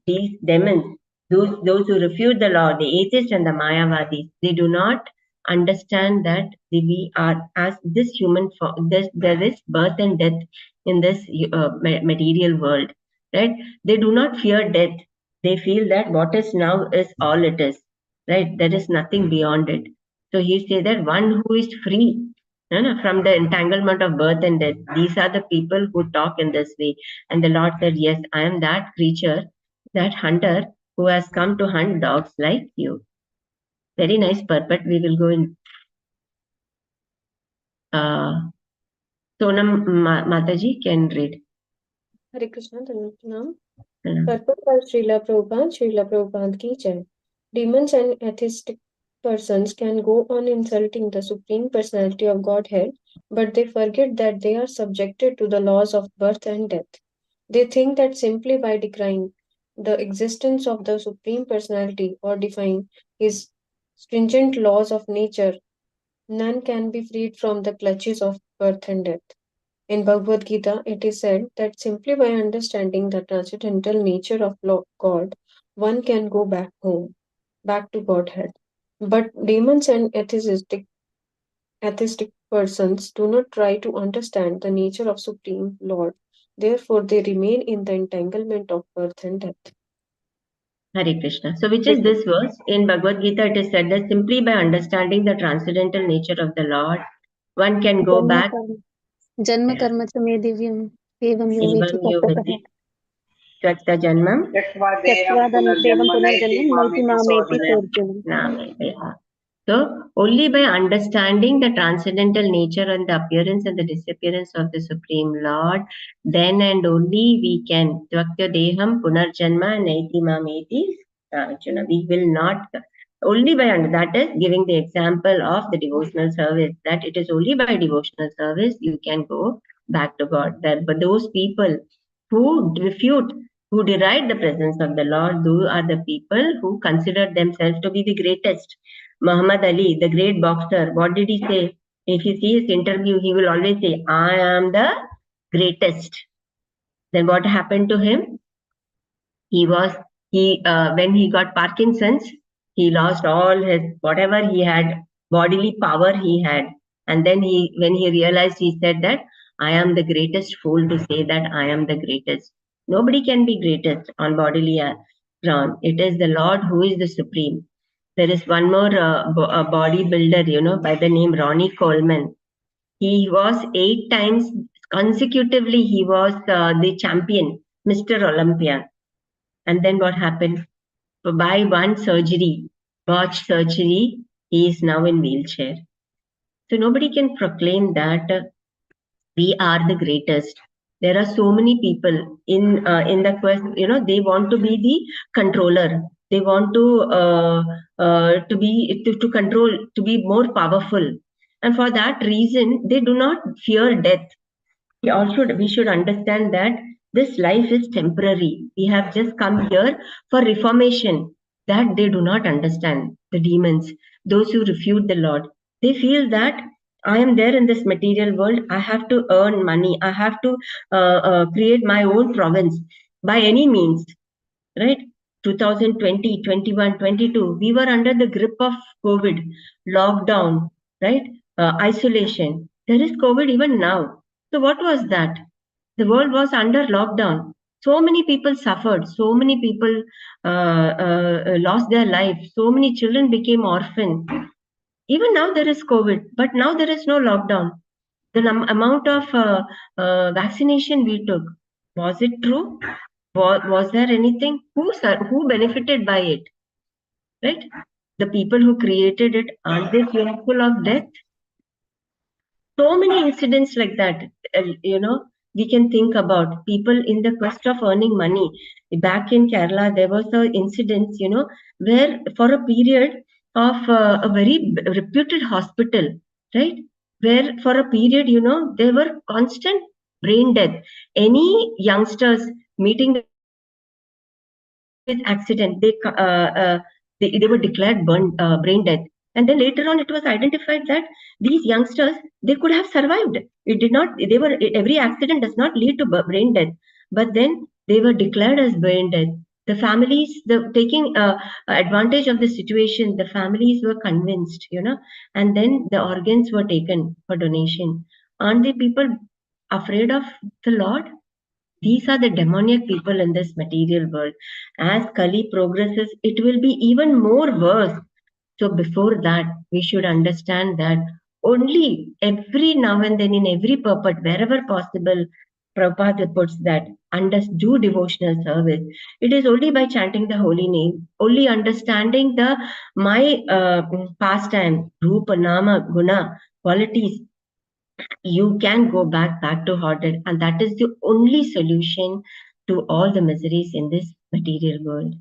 Speaker 3: these demons, those who refute the Lord, the atheists and the Mayavadis, they do not understand that we are, as this human form, there is birth and death in this material world, right? They do not fear death. They feel that what is now is all it is, right? There is nothing beyond it. So he says that one who is free from the entanglement of birth and death, these are the people who talk in this way. And the Lord said, yes, I am that creature, that hunter who has come to hunt dogs like you. Very nice purport. We will go in. Sonam Mataji can read.
Speaker 10: Hare Krishna, Dhanutnam. Purport by Srila Prabhupada ki jai. Demons and atheistic persons can go on insulting the Supreme Personality of Godhead, but they forget that they are subjected to the laws of birth and death. They think that simply by decrying the existence of the Supreme Personality or defying his stringent laws of nature, none can be freed from the clutches of birth and death. In Bhagavad Gita, it is said that simply by understanding the transcendental nature of God, one can go back home, back to Godhead. But demons and atheistic persons do not try to understand the nature of Supreme Lord. Therefore, they remain in the entanglement of birth and death.
Speaker 3: Hare Krishna. So which is this verse? In Bhagavad Gita, it is said that simply by understanding the transcendental nature of the Lord, one can go back.
Speaker 13: Janma karma cha me divyam evam
Speaker 3: Evam yovati Tvatta janmam
Speaker 6: Yaktva deyam punarjanma naiti mameti
Speaker 3: nameteha. So only by understanding the transcendental nature and the appearance and the disappearance of the Supreme Lord, then and only we can Tvatta deham punarjanma naiti mameti Arjuna. We will not. Only by that is giving the example of the devotional service, that it is only by devotional service you can go back to God. But those people who refute, who deride the presence of the Lord, those are the people who consider themselves to be the greatest. Muhammad Ali, the great boxer, what did he say? If you see his interview, he will always say, I am the greatest. Then what happened to him? When he got Parkinson's, he lost all his, whatever he had, bodily power he had. And then when he realized, he said that I am the greatest fool to say that I am the greatest. Nobody can be greatest on bodily ground. It is the Lord who is the supreme. There is one more bodybuilder, by the name Ronnie Coleman. He was 8 times consecutively, he was the champion, Mr. Olympia. And then what happened? By one surgery, botched surgery, he is now in wheelchair. So nobody can proclaim that we are the greatest. There are so many people in the quest. They want to be the controller. They want to control, to be more powerful, and for that reason, they do not fear death. We should understand that this life is temporary. We have just come here for reformation. That they do not understand. The demons, those who refute the Lord, they feel that I am there in this material world. I have to earn money. I have to create my own province by any means. Right? 2020, 21, 22, we were under the grip of COVID, lockdown, right? Isolation. There is COVID even now. So what was that? The world was under lockdown. So many people suffered. So many people lost their life. So many children became orphan. Even now there is COVID, but now there is no lockdown. The amount of vaccination we took, was it true? Was there anything? Who benefited by it? Right? The people who created it, aren't they fearful of death? So many incidents like that, we can think about people in the quest of earning money. Back in Kerala, there was an incident, where for a period of a very reputed hospital, right? Where for a period, there were constant brain death. Any youngsters meeting with accident, they were declared brain death. And then later on, it was identified that these youngsters, they could have survived. It did not. Every accident does not lead to brain death, but then they were declared as brain death. The families, taking advantage of the situation, the families were convinced, and then the organs were taken for donation. Aren't the people afraid of the Lord? These are the demoniac people in this material world. As Kali progresses, it will be even more worse. So before that, we should understand that only every now and then in every purport, wherever possible, Prabhupada puts that, do devotional service. It is only by chanting the holy name, only understanding my pastime, Rupa, Nama, Guna, qualities, you can go back to hearted, and that is the only solution to all the miseries in this material world.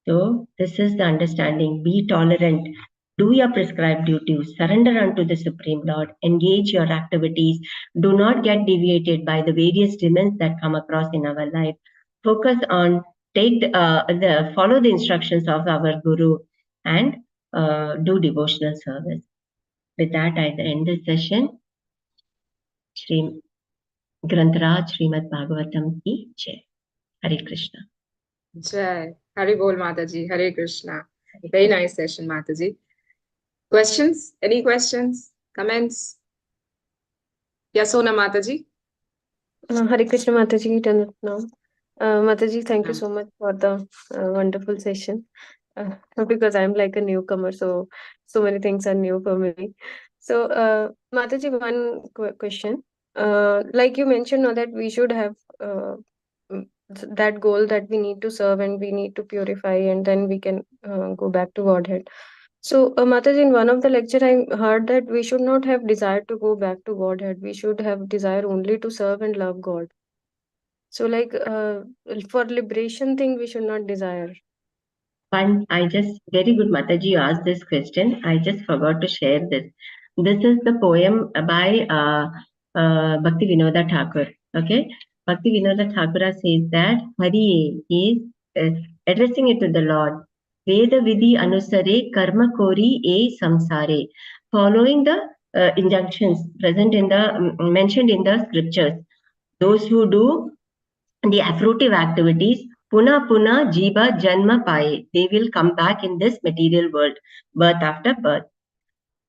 Speaker 3: So this is the understanding. Be tolerant, do your prescribed duties, surrender unto the Supreme Lord, engage your activities, do not get deviated by the various demons that come across in our life. Focus on follow the instructions of our Guru, and do devotional service. With that, I end this session. Grantaraj Shrimad Bhagavatam ki Jai. Hare Krishna.
Speaker 2: Jai. Hari Bol Mataji. Hare Krishna. Very nice session, Mataji. Questions? Any questions? Comments? Yasona Mataji.
Speaker 10: Hare Krishna Mataji, turn it now. Mataji, thank you so much for the wonderful session. Because I'm like a newcomer, so many things are new for me. So, Mataji, one question. Like you mentioned, now that we should have that goal that we need to serve and we need to purify, and then we can go back to Godhead. So, Mataji, in one of the lecture, I heard that we should not have desire to go back to Godhead. We should have desire only to serve and love God. So, like, for liberation thing, we should not desire.
Speaker 3: Fine. Very good, Mataji, you asked this question. I just forgot to share this. This is the poem by Bhakti Vinoda Thakur. Okay. Bhakti Vinoda Thakur says that Hari is addressing it to the Lord. Veda Vidhi Anusare Karma Kori E Samsare. Following the injunctions present mentioned in the scriptures. Those who do the affrutive activities, Puna Jiva Janma Paye. They will come back in this material world, birth after birth.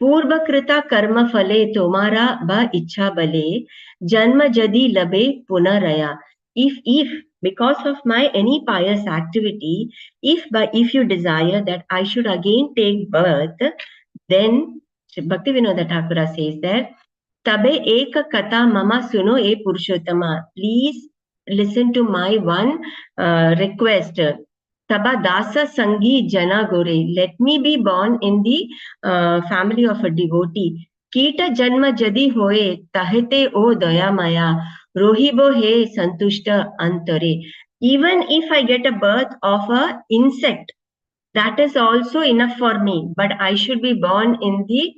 Speaker 3: Purva Krita Karma Phale Tomara Ba Ichha Bale Janma Jadi Labe Punaraya. If because of my any pious activity, if you desire that I should again take birth, then Bhakti Vinoda Thakur says that Tabe Eka Kata Mama Suno E Purushottama. Please listen to my one request. Taba Dasa Sangi Jana Gore. Let me be born in the family of a devotee. Kita Janma Jadi Hoye Tahete O Daya Maya. Rohibo He Santushta Antare. Even if I get a birth of a insect, that is also enough for me. But I should be born in the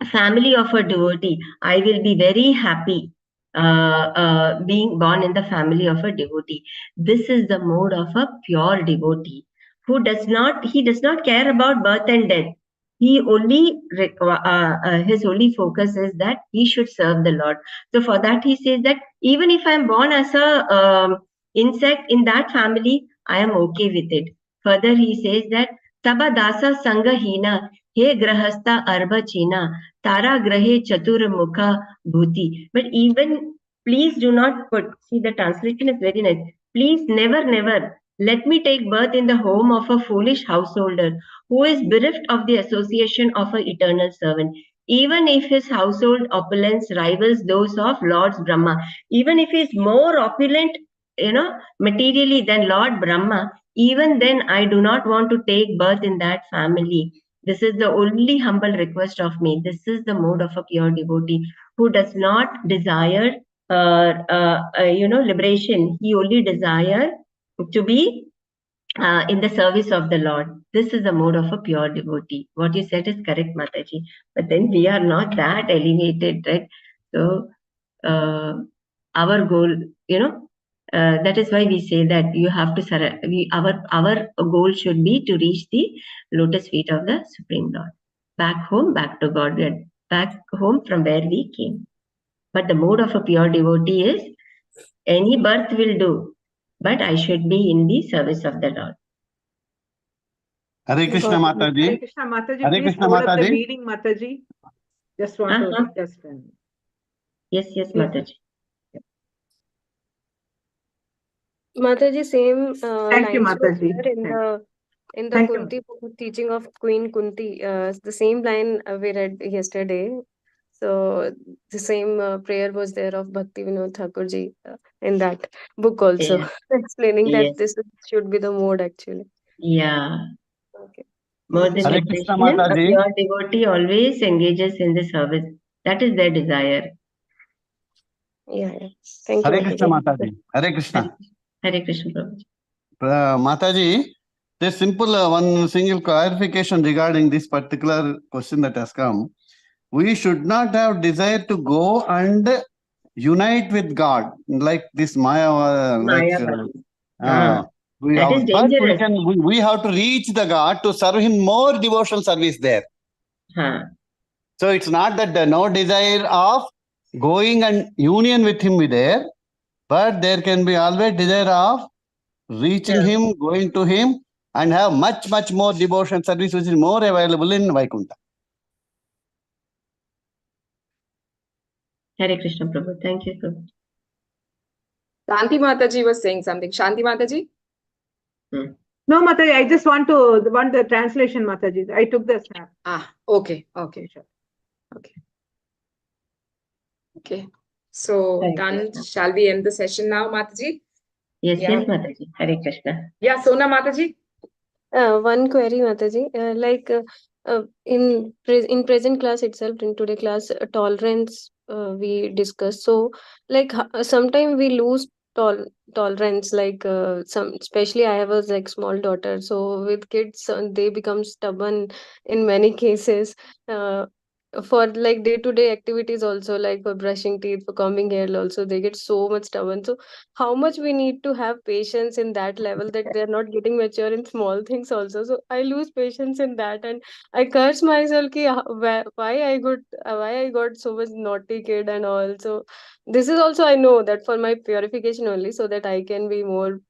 Speaker 3: family of a devotee. I will be very happy being born in the family of a devotee. This is the mode of a pure devotee who does not care about birth and death. He only his only focus is that he should serve the Lord. So for that he says that even if I am born as a insect in that family, I am okay with it. Further he says that Taba Dasa Sangahina He Grahasta Arba China Tara Grahe Chatur Mukha Bhuti. But even Please do not put, see the translation is very nice. Please never, never let me take birth in the home of a foolish householder who is bereft of the association of an eternal servant. Even if his household opulence rivals those of Lord's Brahma, even if he is more opulent, materially than Lord Brahma, even then I do not want to take birth in that family. This is the only humble request of me. This is the mode of a pure devotee who does not desire liberation. He only desire to be in the service of the Lord. This is the mode of a pure devotee. What you said is correct, Mataji. But then we are not that elevated, right? So our goal, that is why we say that you have to our goal should be to reach the lotus feet of the Supreme Lord. Back home, back to God, back home from where we came. But the mode of a pure devotee is any birth will do, but I should be in the service of the Lord.
Speaker 15: Hare Krishna Mataji.
Speaker 4: Hare Krishna Mataji.
Speaker 15: Hare
Speaker 4: Please
Speaker 15: Krishna
Speaker 4: hold up the
Speaker 15: Mataji.
Speaker 4: meeting, Mataji. Just want to just.
Speaker 3: Yes, Mataji.
Speaker 10: Mataji, same
Speaker 4: Thank you,
Speaker 10: lines were
Speaker 4: Mataji.
Speaker 10: there in the
Speaker 4: Thank
Speaker 10: Kunti teaching of Queen Kunti. The same line we read yesterday. So the same prayer was there of Bhakti Vinod Thakurji in that book also, explaining that this should be the mode actually.
Speaker 3: Yeah.
Speaker 10: Okay.
Speaker 3: More than
Speaker 15: Hare Krishna
Speaker 3: liberation, a
Speaker 15: Mataji.
Speaker 3: pure devotee always engages in the service. That is their desire.
Speaker 10: Yeah. Thank you,
Speaker 15: Hare Krishna
Speaker 10: Mataji.
Speaker 15: Mataji. Hare Krishna.
Speaker 3: Hare Krishna Prabhuji.
Speaker 15: Mataji, there's simple one single clarification regarding this particular question that has come. We should not have desire to go and unite with God like this Maya. We
Speaker 3: that
Speaker 15: have,
Speaker 3: is
Speaker 15: but
Speaker 3: dangerous.
Speaker 15: we have to reach the God to serve Him more devotional service there. So it's not that no desire of going and union with Him be there, but there can be always desire of reaching Him, going to Him, and have much, much more devotion service which is more available in Vaikuntha.
Speaker 3: Hare Krishna Prabhu. Thank you, Prabhu.
Speaker 2: Shanti Mataji was saying something. Shanti Mataji?
Speaker 4: No, Mataji, I just want the translation, Mataji. I took the snap.
Speaker 2: Okay. Sure. Okay. So done. Shall we end the session now, Mataji?
Speaker 3: Yes, Mataji. Hare Krishna.
Speaker 2: Yeah, Sona Mataji.
Speaker 10: One query, Mataji. In present class itself, in today class, tolerance we discussed. So, sometimes we lose tolerance. Especially I have a small daughter. So with kids, they become stubborn in many cases. For day-to-day activities also, for brushing teeth, for combing hair also, they get so much stubborn. So how much we need to have patience in that level that they're not getting mature in small things also. So I lose patience in that, and I curse myself why I got so much naughty kid and all. So this is also, I know that for my purification only, so that I can be more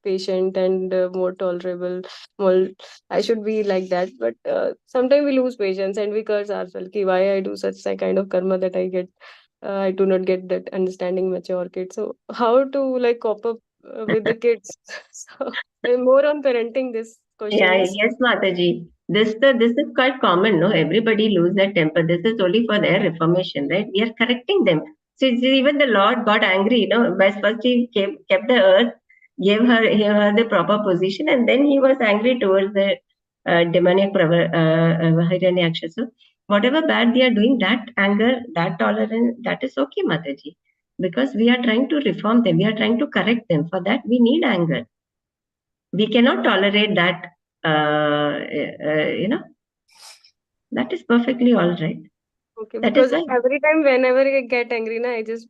Speaker 10: patient and more tolerable. More, I should be like that. But sometimes we lose patience and we curse ourselves why I do such kind of karma that I do not get that understanding mature kid. So how to cope up with the kids? So more on parenting this question.
Speaker 3: Yes, Mataji. This is quite common, no? Everybody lose their temper. This is only for their reformation, right? We are correcting them. So even the Lord got angry, but first He kept the earth, gave her the proper position, and then He was angry towards the demonic Hiranyaksha. So whatever bad they are doing, that anger, that tolerance, that is okay, Mataji. Because we are trying to reform them. We are trying to correct them. For that, we need anger. We cannot tolerate that, that is perfectly all right.
Speaker 10: Okay, because every time whenever I get angry, I just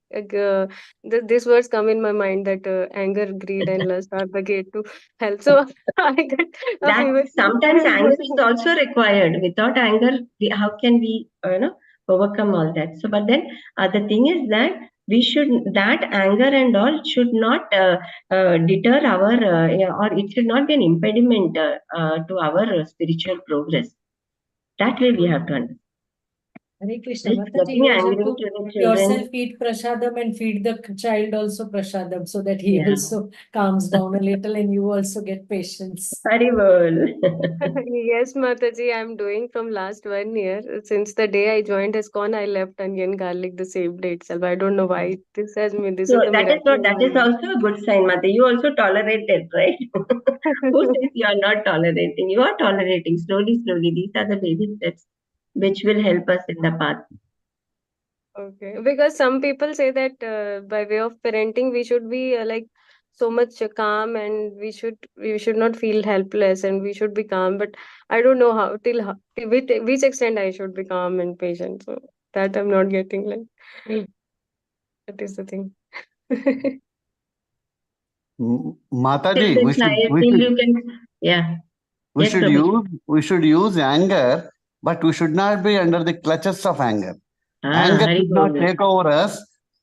Speaker 10: these words come in my mind that anger, greed, and lust are the gate to hell. So I get
Speaker 3: sometimes anger is also required. Without anger, how can we overcome all that? So, but then the thing is that that anger and all should not deter our or it should not be an impediment to our spiritual progress. That way we have to understand.
Speaker 9: Hare Krishna.
Speaker 3: Just
Speaker 9: Mataji,
Speaker 3: getting
Speaker 9: you have
Speaker 3: angry
Speaker 9: to
Speaker 3: to the
Speaker 9: yourself
Speaker 3: children.
Speaker 9: eat prasadam and feed the child also prasadam so that he
Speaker 3: Yeah.
Speaker 9: also calms down a little and you also get patience.
Speaker 3: Haribol.
Speaker 10: Yes, Mataji, I'm doing from last 1 year. Since the day I joined ISKCON, I left onion garlic the same day itself. I don't know why. This is
Speaker 3: So
Speaker 10: the
Speaker 3: that is
Speaker 10: miracle
Speaker 3: not,
Speaker 10: in
Speaker 3: that
Speaker 10: my
Speaker 3: is
Speaker 10: life.
Speaker 3: also a good sign, Mother. You also tolerate it, right? Who says you are not tolerating? You are tolerating slowly, slowly. These are the baby steps which will help us in the path.
Speaker 10: Okay, because some people say that by way of parenting, we should be like so much calm, and we should not feel helpless, and we should be calm. But I don't know till which extent I should be calm and patient. So that I'm not getting like that is the thing.
Speaker 3: Till
Speaker 15: Mataji,
Speaker 3: the child, till you can, yeah.
Speaker 15: we
Speaker 3: Yes,
Speaker 15: should
Speaker 3: Prabhuji.
Speaker 15: use anger, but we should not be under the clutches of anger. Anger should not
Speaker 3: Haribol.
Speaker 15: take over us.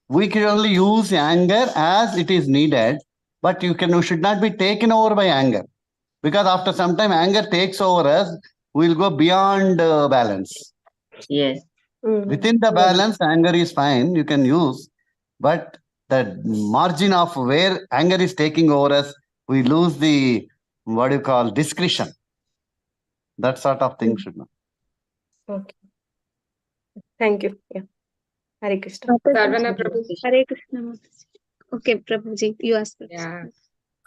Speaker 15: We can only use anger as it is needed, but you should not be taken over by anger, because after some time anger takes over us. We'll go beyond balance.
Speaker 3: Yes.
Speaker 15: Within the balance, anger is fine. You can use, but the margin of where anger is taking over us, we lose the what do you call discretion. That sort of thing should not.
Speaker 10: Okay. Thank you. Yeah. Hare Krishna.
Speaker 2: Sarvana Prabhu.
Speaker 13: Hare Krishna Mataji. Okay, Prabhuji, you ask first.
Speaker 2: Yeah.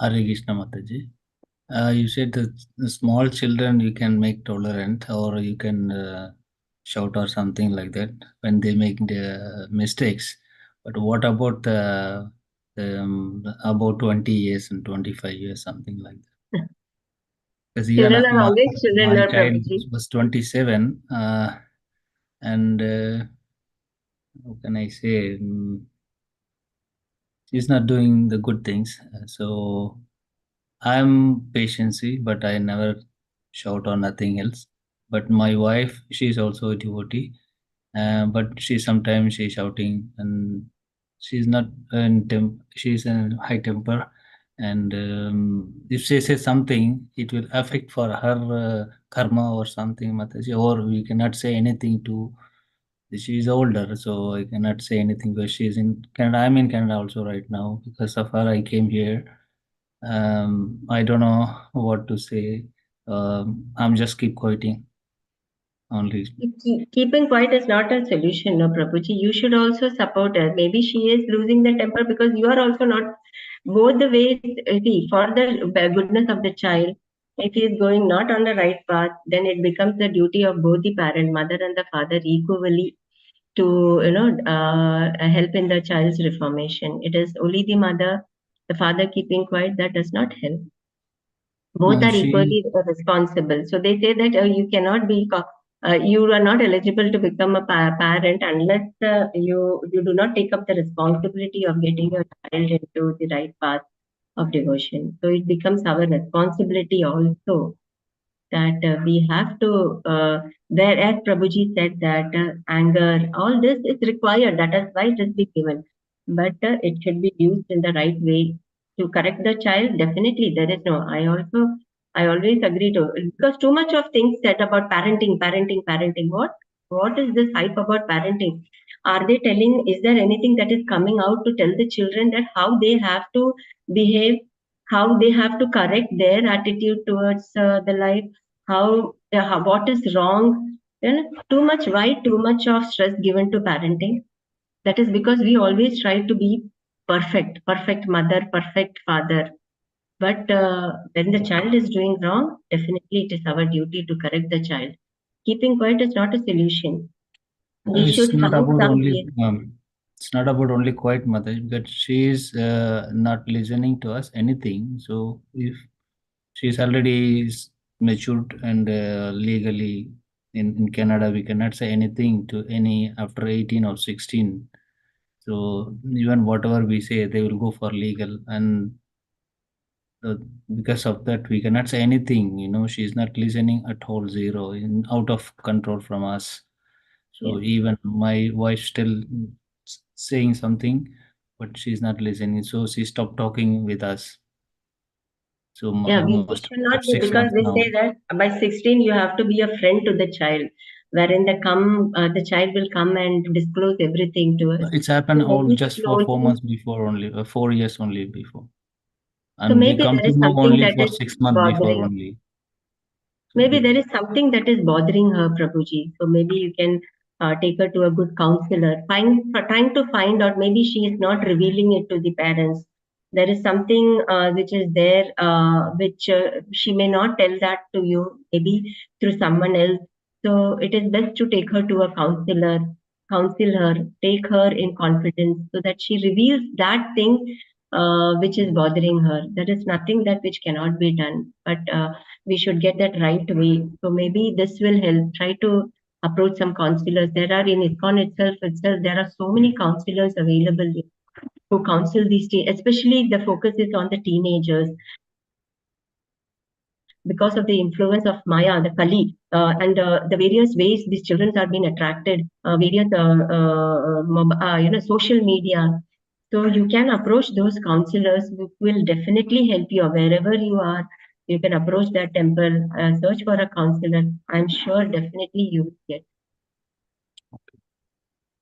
Speaker 14: Hare Krishna Mataji. You said that the small children you can make tolerant, or you can shout or something like that when they make the mistakes. But what about the about 20 years and 25 years, something like that? Because
Speaker 3: Children are always children,
Speaker 14: my
Speaker 3: no,
Speaker 14: child
Speaker 3: Prabhuji.
Speaker 14: was 27, and how can I say? She's not doing the good things. So I'm patiency, but I never shout or nothing else. But my wife, she's also a devotee, but sometimes she's shouting, and she's not she's in high temper, and if she says something, it will affect for her karma or something, Mataji, or we cannot say anything to. She's older, so I cannot say anything because she's in Canada. I'm in Canada also right now. Because of her, I came here. I don't know what to say. I'm just keep quieting only.
Speaker 3: Keeping quiet is not a solution, no, Prabhuji. You should also support her. Maybe she is losing the temper because you are also not both the ways. See, for the goodness of the child, if he is going not on the right path, then it becomes the duty of both the parent, mother and the father, equally to help in the child's reformation. It is only the mother, the father keeping quiet that does not help. Both
Speaker 14: No,
Speaker 3: are equally responsible. So they say that you cannot be, you are not eligible to become a parent unless you do not take up the responsibility of getting your child into the right path of devotion. So it becomes our responsibility also that we have to, whereas Prabhuji said that anger, all this is required. That is why it is be given. But it should be used in the right way to correct the child. Definitely, there is no. I always agree to, because too much of things said about parenting. What is this hype about parenting? Are they telling? Is there anything that is coming out to tell the children that how they have to behave, how they have to correct their attitude towards the life? What is wrong? Then too much, why too much of stress given to parenting? That is because we always try to be perfect mother, perfect father. But when the child is doing wrong, definitely it is our duty to correct the child. Keeping quiet is not a solution. We
Speaker 14: it's
Speaker 3: should
Speaker 14: not
Speaker 3: find
Speaker 14: about
Speaker 3: some
Speaker 14: only
Speaker 3: way.
Speaker 14: it's not about only quiet mother, but she is not listening to us anything. So if she's already matured and legally in Canada, we cannot say anything to any after 18 or 16. So even whatever we say, they will go for legal, and because of that, we cannot say anything. She's not listening at all, zero, out of control from us. So even my wife still saying something, but she's not listening. So she stopped talking with us. So
Speaker 3: Yeah, we
Speaker 14: almost
Speaker 3: should not be,
Speaker 14: 6
Speaker 3: because
Speaker 14: months
Speaker 3: they
Speaker 14: now.
Speaker 3: say that by 16 you have to be a friend to the child. wherein the child will come and disclose everything to us.
Speaker 14: It's happened
Speaker 3: So
Speaker 14: all
Speaker 3: maybe
Speaker 14: just
Speaker 3: it
Speaker 14: for
Speaker 3: will
Speaker 14: 4
Speaker 3: only-
Speaker 14: months before only, 4 years only before.
Speaker 3: So
Speaker 14: And we
Speaker 3: maybe
Speaker 14: come
Speaker 3: there
Speaker 14: to
Speaker 3: is
Speaker 14: know
Speaker 3: something
Speaker 14: only
Speaker 3: that
Speaker 14: for
Speaker 3: is
Speaker 14: 6 months before
Speaker 3: bothering.
Speaker 14: only.
Speaker 3: Maybe there is something that is bothering her, Prabhuji. So maybe you can take her to a good counselor. Trying to find out. Maybe she is not revealing it to the parents. There is something which is there, which she may not tell that to you. Maybe through someone else. So it is best to take her to a counselor, counsel her, take her in confidence, so that she reveals that thing which is bothering her. There is nothing that which cannot be done, but we should get that right way. So maybe this will help. Try to approach some counselors. There are in ISKCON itself, there are so many counselors available who counsel these especially the focus is on the teenagers because of the influence of Maya, the Kali, and the various ways these children are being attracted, various social media. So you can approach those counselors who will definitely help you wherever you are. You can approach that temple, search for a counselor. I'm sure definitely you will get.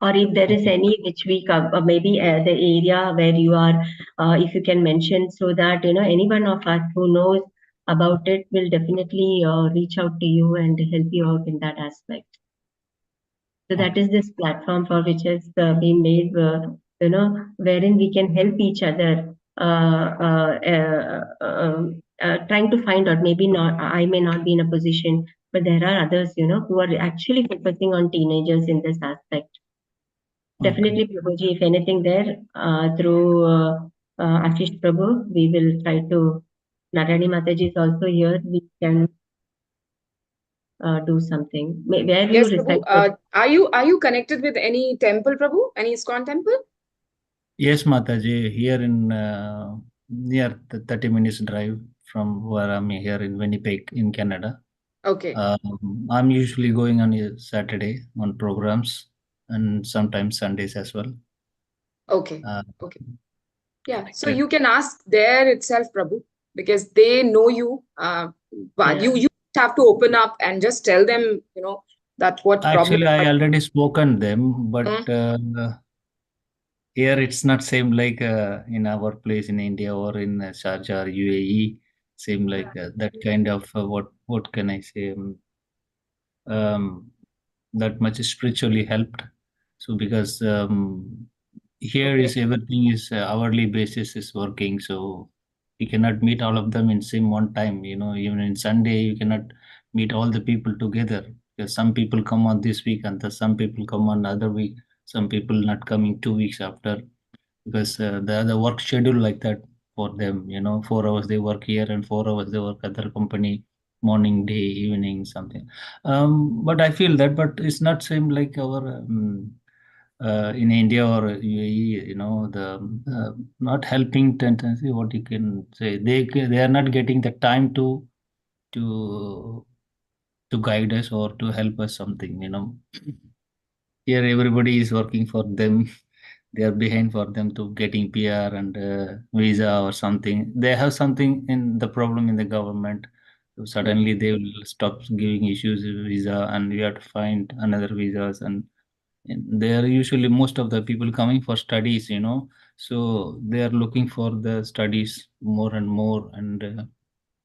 Speaker 3: Or if there is any which we cover, maybe the area where you are, if you can mention, so that any one of us who knows about it will definitely reach out to you and help you out in that aspect. So that is this platform for which has been made, wherein we can help each other, trying to find out. Maybe not, I may not be in a position, but there are others, who are actually focusing on teenagers in this aspect. Definitely, Prabhuji, if anything there, through Ashish Prabhu, we will try to, Narayani Mataji is also here, we can do something. Where you
Speaker 2: Yes,
Speaker 3: recite?
Speaker 2: Prabhu. Are you connected with any temple, Prabhu? Any ISKCON temple?
Speaker 14: Yes, Mataji, here in near the 30 minutes drive from where I'm here in Winnipeg in Canada.
Speaker 2: Okay.
Speaker 14: I'm usually going on a Saturday on programs and sometimes Sundays as well.
Speaker 2: Okay. Okay. Yeah. So you can ask there itself, Prabhu, because they know you. You have to open up and just tell them, that what
Speaker 14: Actually,
Speaker 2: problem.
Speaker 14: I already spoken them, but here it's not same like in our place in India or in Sharjah or UAE. Same like that kind of what can I say? That much spiritually helped. So because here is everything is hourly basis is working, so you cannot meet all of them in same one time. Even in Sunday you cannot meet all the people together, because some people come on this week and some people come on other week. Some people not coming 2 weeks after, because the work schedule like that for them. 4 hours they work here and 4 hours they work other company, morning, day, evening, something. But I feel that, but it's not same like our in India or UAE. The not helping tendency. What you can say, they are not getting the time to guide us or to help us something. Here everybody is working for them. They are behind for them to getting PR and visa or something. They have something in the problem in the government. So suddenly they will stop giving issues visa, and you have to find another visas. And they are usually most of the people coming for studies. So they are looking for the studies more and more. And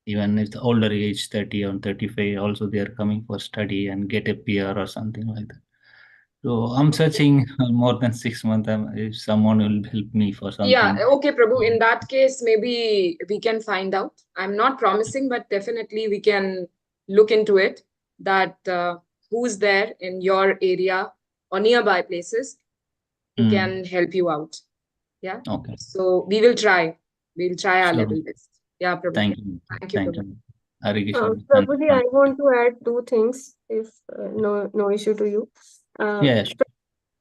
Speaker 14: even if the older age, 30 or 35, also they are coming for study and get a PR or something like that. So I'm searching more than 6 months. If someone will help me for something.
Speaker 2: Yeah, okay, Prabhu. In that case, maybe we can find out. I'm not promising, but definitely we can look into it, that who's there in your area or nearby places who can help you out. Yeah.
Speaker 14: Okay.
Speaker 2: So we will try. We'll try our
Speaker 14: Sure.
Speaker 2: level best. Yeah, Prabhu.
Speaker 14: Thank you.
Speaker 2: Thank you, Prabhu.
Speaker 14: Hare Krishna.
Speaker 10: Prabhuji, I want to add two things, if no issue to you.
Speaker 14: Yeah, sure.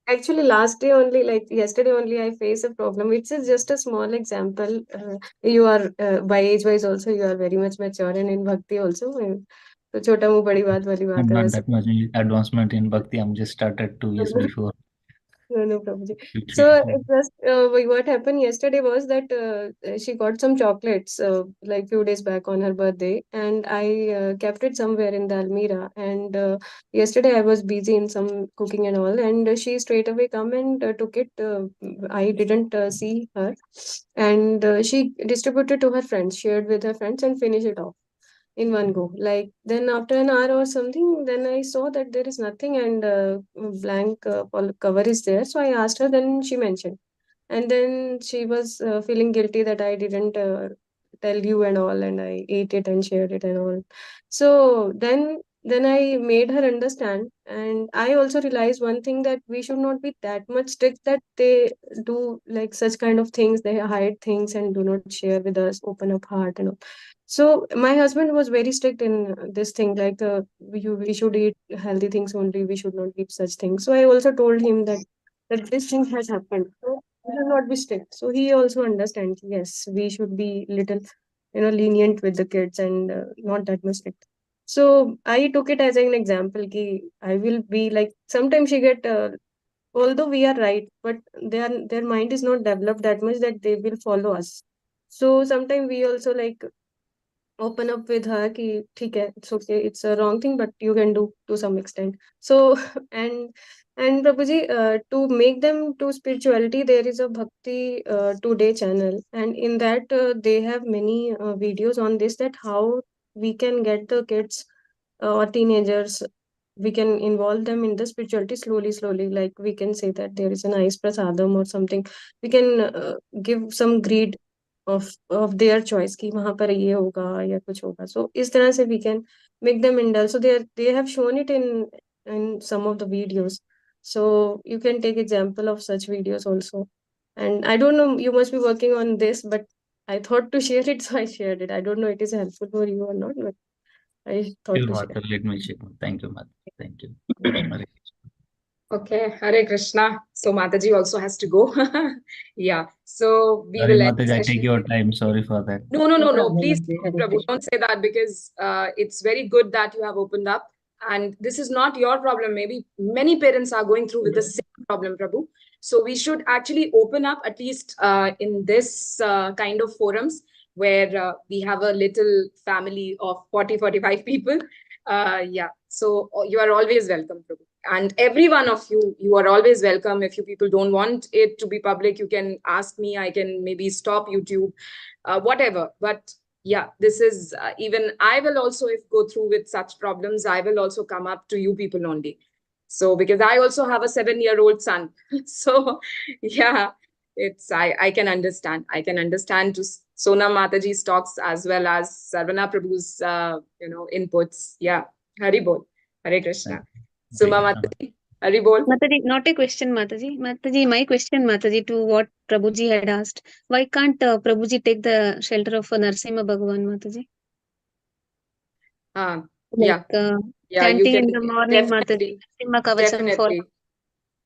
Speaker 10: Actually, last day only, like yesterday only, I face a problem. It's just a small example. You are by age wise also, you are very much mature, and in bhakti also. So छोटा मुँह बड़ी बात वाली बात
Speaker 14: I'm
Speaker 10: है
Speaker 14: not
Speaker 10: वैसे.
Speaker 14: that much advancement in bhakti. I'm just started 2 years before.
Speaker 10: No, Prabhuji. So it was what happened yesterday was that she got some chocolates like few days back on her birthday, and I kept it somewhere in the almirah. And yesterday I was busy in some cooking and all, and she straight away come and took it. I didn't see her, and she distributed to her friends, shared with her friends, and finished it off in one go. Like then after an hour or something, then I saw that there is nothing and blank cover is there. So I asked her, then she mentioned. And then she was feeling guilty that I didn't tell you and all, and I ate it and shared it and all. So then I made her understand, and I also realized one thing, that we should not be that much strict that they do like such kind of things. They hide things and do not share with us, open up heart and all. So my husband was very strict in this thing, like we should eat healthy things only. We should not eat such things. So I also told him that this thing has happened. So we should not be strict. So he also understands. Yes, we should be little, lenient with the kids and not that much strict. So I took it as an example. Ki I will be like, sometimes she get. Although we are right, but their mind is not developed that much that they will follow us. So sometimes we also like open up with her ki theek hai, it's okay, it's a wrong thing, but you can do to some extent. So and Prabhuji, to make them to spirituality, there is a bhakti today channel, and in that they have many videos on this, that how we can get the kids or teenagers, we can involve them in the spirituality slowly. Like we can say that there is a nice prasadam or something. We can give some greed of their choice कि वहां पर ये होगा या कुछ होगा. So इस तरह से we can make them indulge. So they have shown it in some of the videos. So you can take example of such videos also. And I don't know, you must be working on this, but I thought to share it, so I shared it. I don't know it is helpful for you or not, but I thought
Speaker 14: Sure,
Speaker 10: to share.
Speaker 14: Mata. Let me check. Thank you, Mata. Thank you. Hare
Speaker 2: Okay, Hare Krishna. So Mataji also has to go. Yeah. So we
Speaker 14: Sorry,
Speaker 2: will end the
Speaker 14: Mataji, I take
Speaker 2: session.
Speaker 14: your time. Sorry for that.
Speaker 2: No. Please, Prabhu, don't say that, because it's very good that you have opened up. And this is not your problem. Maybe many parents are going through with the same problem, Prabhu. So we should actually open up, at least in this kind of forums, where we have a little family of 40-45 people. Yeah. So you are always welcome, Prabhu. And every one of you, you are always welcome. If you people don't want it to be public, you can ask me. I can maybe stop YouTube, whatever. But yeah, this is even I will also, if go through with such problems, I will also come up to you people only. So because I also have a 7-year-old son. So yeah, it's I can understand. I can understand to Sonam Mataji's talks as well as Sarvana Prabhu's inputs. Yeah. Hari Bol. Hare Krishna. Suma Mataji. Hari Bol.
Speaker 13: Mataji, not a question, Mataji. Mataji, my question, Mataji, to what Prabhuji had asked. Why can't Prabhuji take the shelter of Narasimha Bhagavan, Mataji?
Speaker 2: Yeah. Yeah, you
Speaker 13: Chanting
Speaker 2: can
Speaker 13: in the morning, Mataji. Narasimha Kavacham for
Speaker 2: definitely.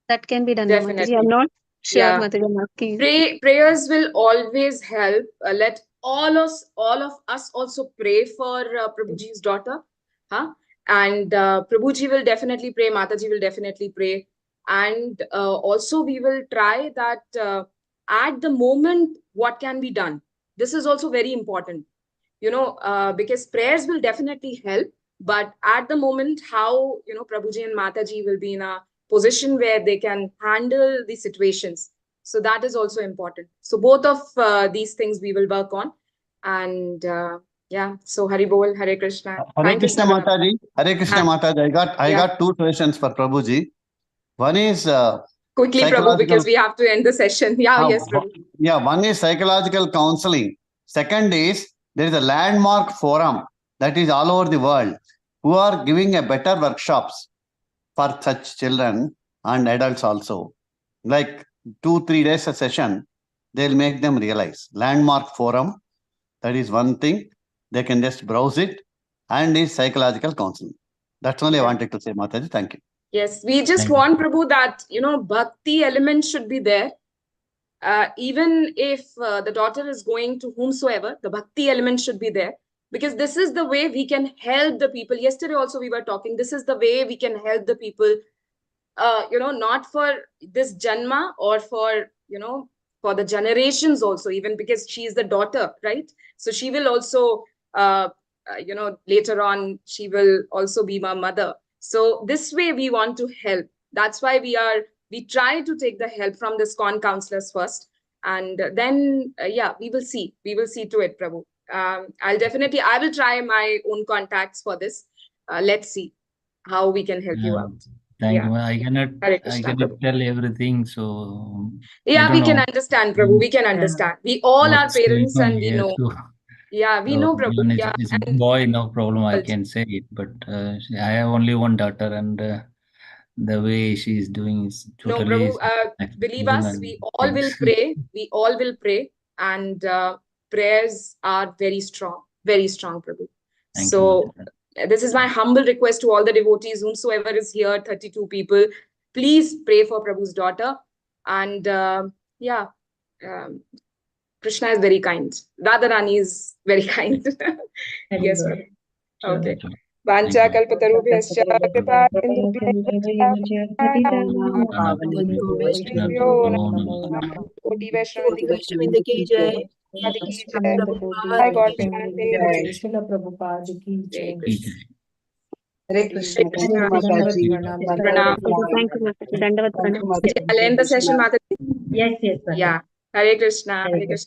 Speaker 13: that can be done, no, Mataji. I'm
Speaker 2: Definitely.
Speaker 13: not sure,
Speaker 2: Yeah.
Speaker 13: Mataji. I'm asking you.
Speaker 2: Prayers will always help. Let all of us also pray for Prabhuji's daughter. Huh? And Prabhuji will definitely pray. Mataji will definitely pray. And also we will try that at the moment, what can be done. This is also very important, because prayers will definitely help. But at the moment, how, Prabhuji and Mataji will be in a position where they can handle the situations. So that is also important. So both of these things we will work on. And yeah, so Hari Bol, Hare Krishna.
Speaker 15: Hare
Speaker 2: Thank you,
Speaker 15: Krishna
Speaker 2: Sarvana.
Speaker 15: Mataji. Hare Krishna Mataji. I got two questions for Prabhuji. One is
Speaker 2: quickly, Prabhu, because we have to end the session. Yeah, yes, Prabhu.
Speaker 15: Yeah, one is psychological counseling. Second is there is a landmark forum that is all over the world who are giving a better workshops for such children and adults also. Like 2-3 days a session, they'll make them realize. Landmark forum, that is one thing. They can just browse it, and is psychological counseling. That's only I wanted to say, Mataji. Thank you.
Speaker 2: Yes, we just want, Prabhu, that, bhakti element should be there. Even if the daughter is going to whomsoever, the bhakti element should be there. Because this is the way we can help the people. Yesterday also we were talking, this is the way we can help the people not for this janma or for, for the generations also, even because she is the daughter, right? So she will also, later on, she will also be my mother. So this way we want to help. That's why we try to take the help from the ISKCON counselors first. And then, we will see to it, Prabhu. I will try my own contacts for this. Let's see how we can help you out.
Speaker 14: Thank you. I cannot tell everything, so I
Speaker 2: we
Speaker 14: don't
Speaker 2: can
Speaker 14: know.
Speaker 2: understand, Prabhu. We can understand. We all are
Speaker 14: What's going
Speaker 2: parents,
Speaker 14: on
Speaker 2: and we
Speaker 14: here,
Speaker 2: know.
Speaker 14: so-
Speaker 2: We know, Prabhu.
Speaker 14: Even it's a boy, no problem. I can say it, but I have only one daughter, and the way she is doing is
Speaker 2: No,
Speaker 14: totally.
Speaker 2: Prabhu, believe us, we all will pray. We all will pray, and prayers are very strong, Prabhu.
Speaker 14: Thank
Speaker 2: So this is my humble request to all the devotees, whomsoever is here, 32 people. Please pray for Prabhu's daughter, and Krishna is very kind. Radharani is very kind. Yes, Prabhu. Okay. Vancha kalpatarubhyascha kripa Koti Vaishnavi
Speaker 9: की जय
Speaker 2: Radhe ki
Speaker 9: Srila
Speaker 2: jai.
Speaker 9: Prabhupada
Speaker 2: Hi God,
Speaker 9: की जय Srila Prabhupada की जय
Speaker 6: Hare Krishna. Thank you, Mataji.
Speaker 2: Pranam.
Speaker 10: Thank you, Mataji. Dandavat
Speaker 6: Thank you,
Speaker 10: pranam.
Speaker 6: Mataji.
Speaker 2: I'll end the session, Mataji.
Speaker 3: Yes, yes, Mataji.
Speaker 2: Yeah. Hare Krishna. Hare Krishna.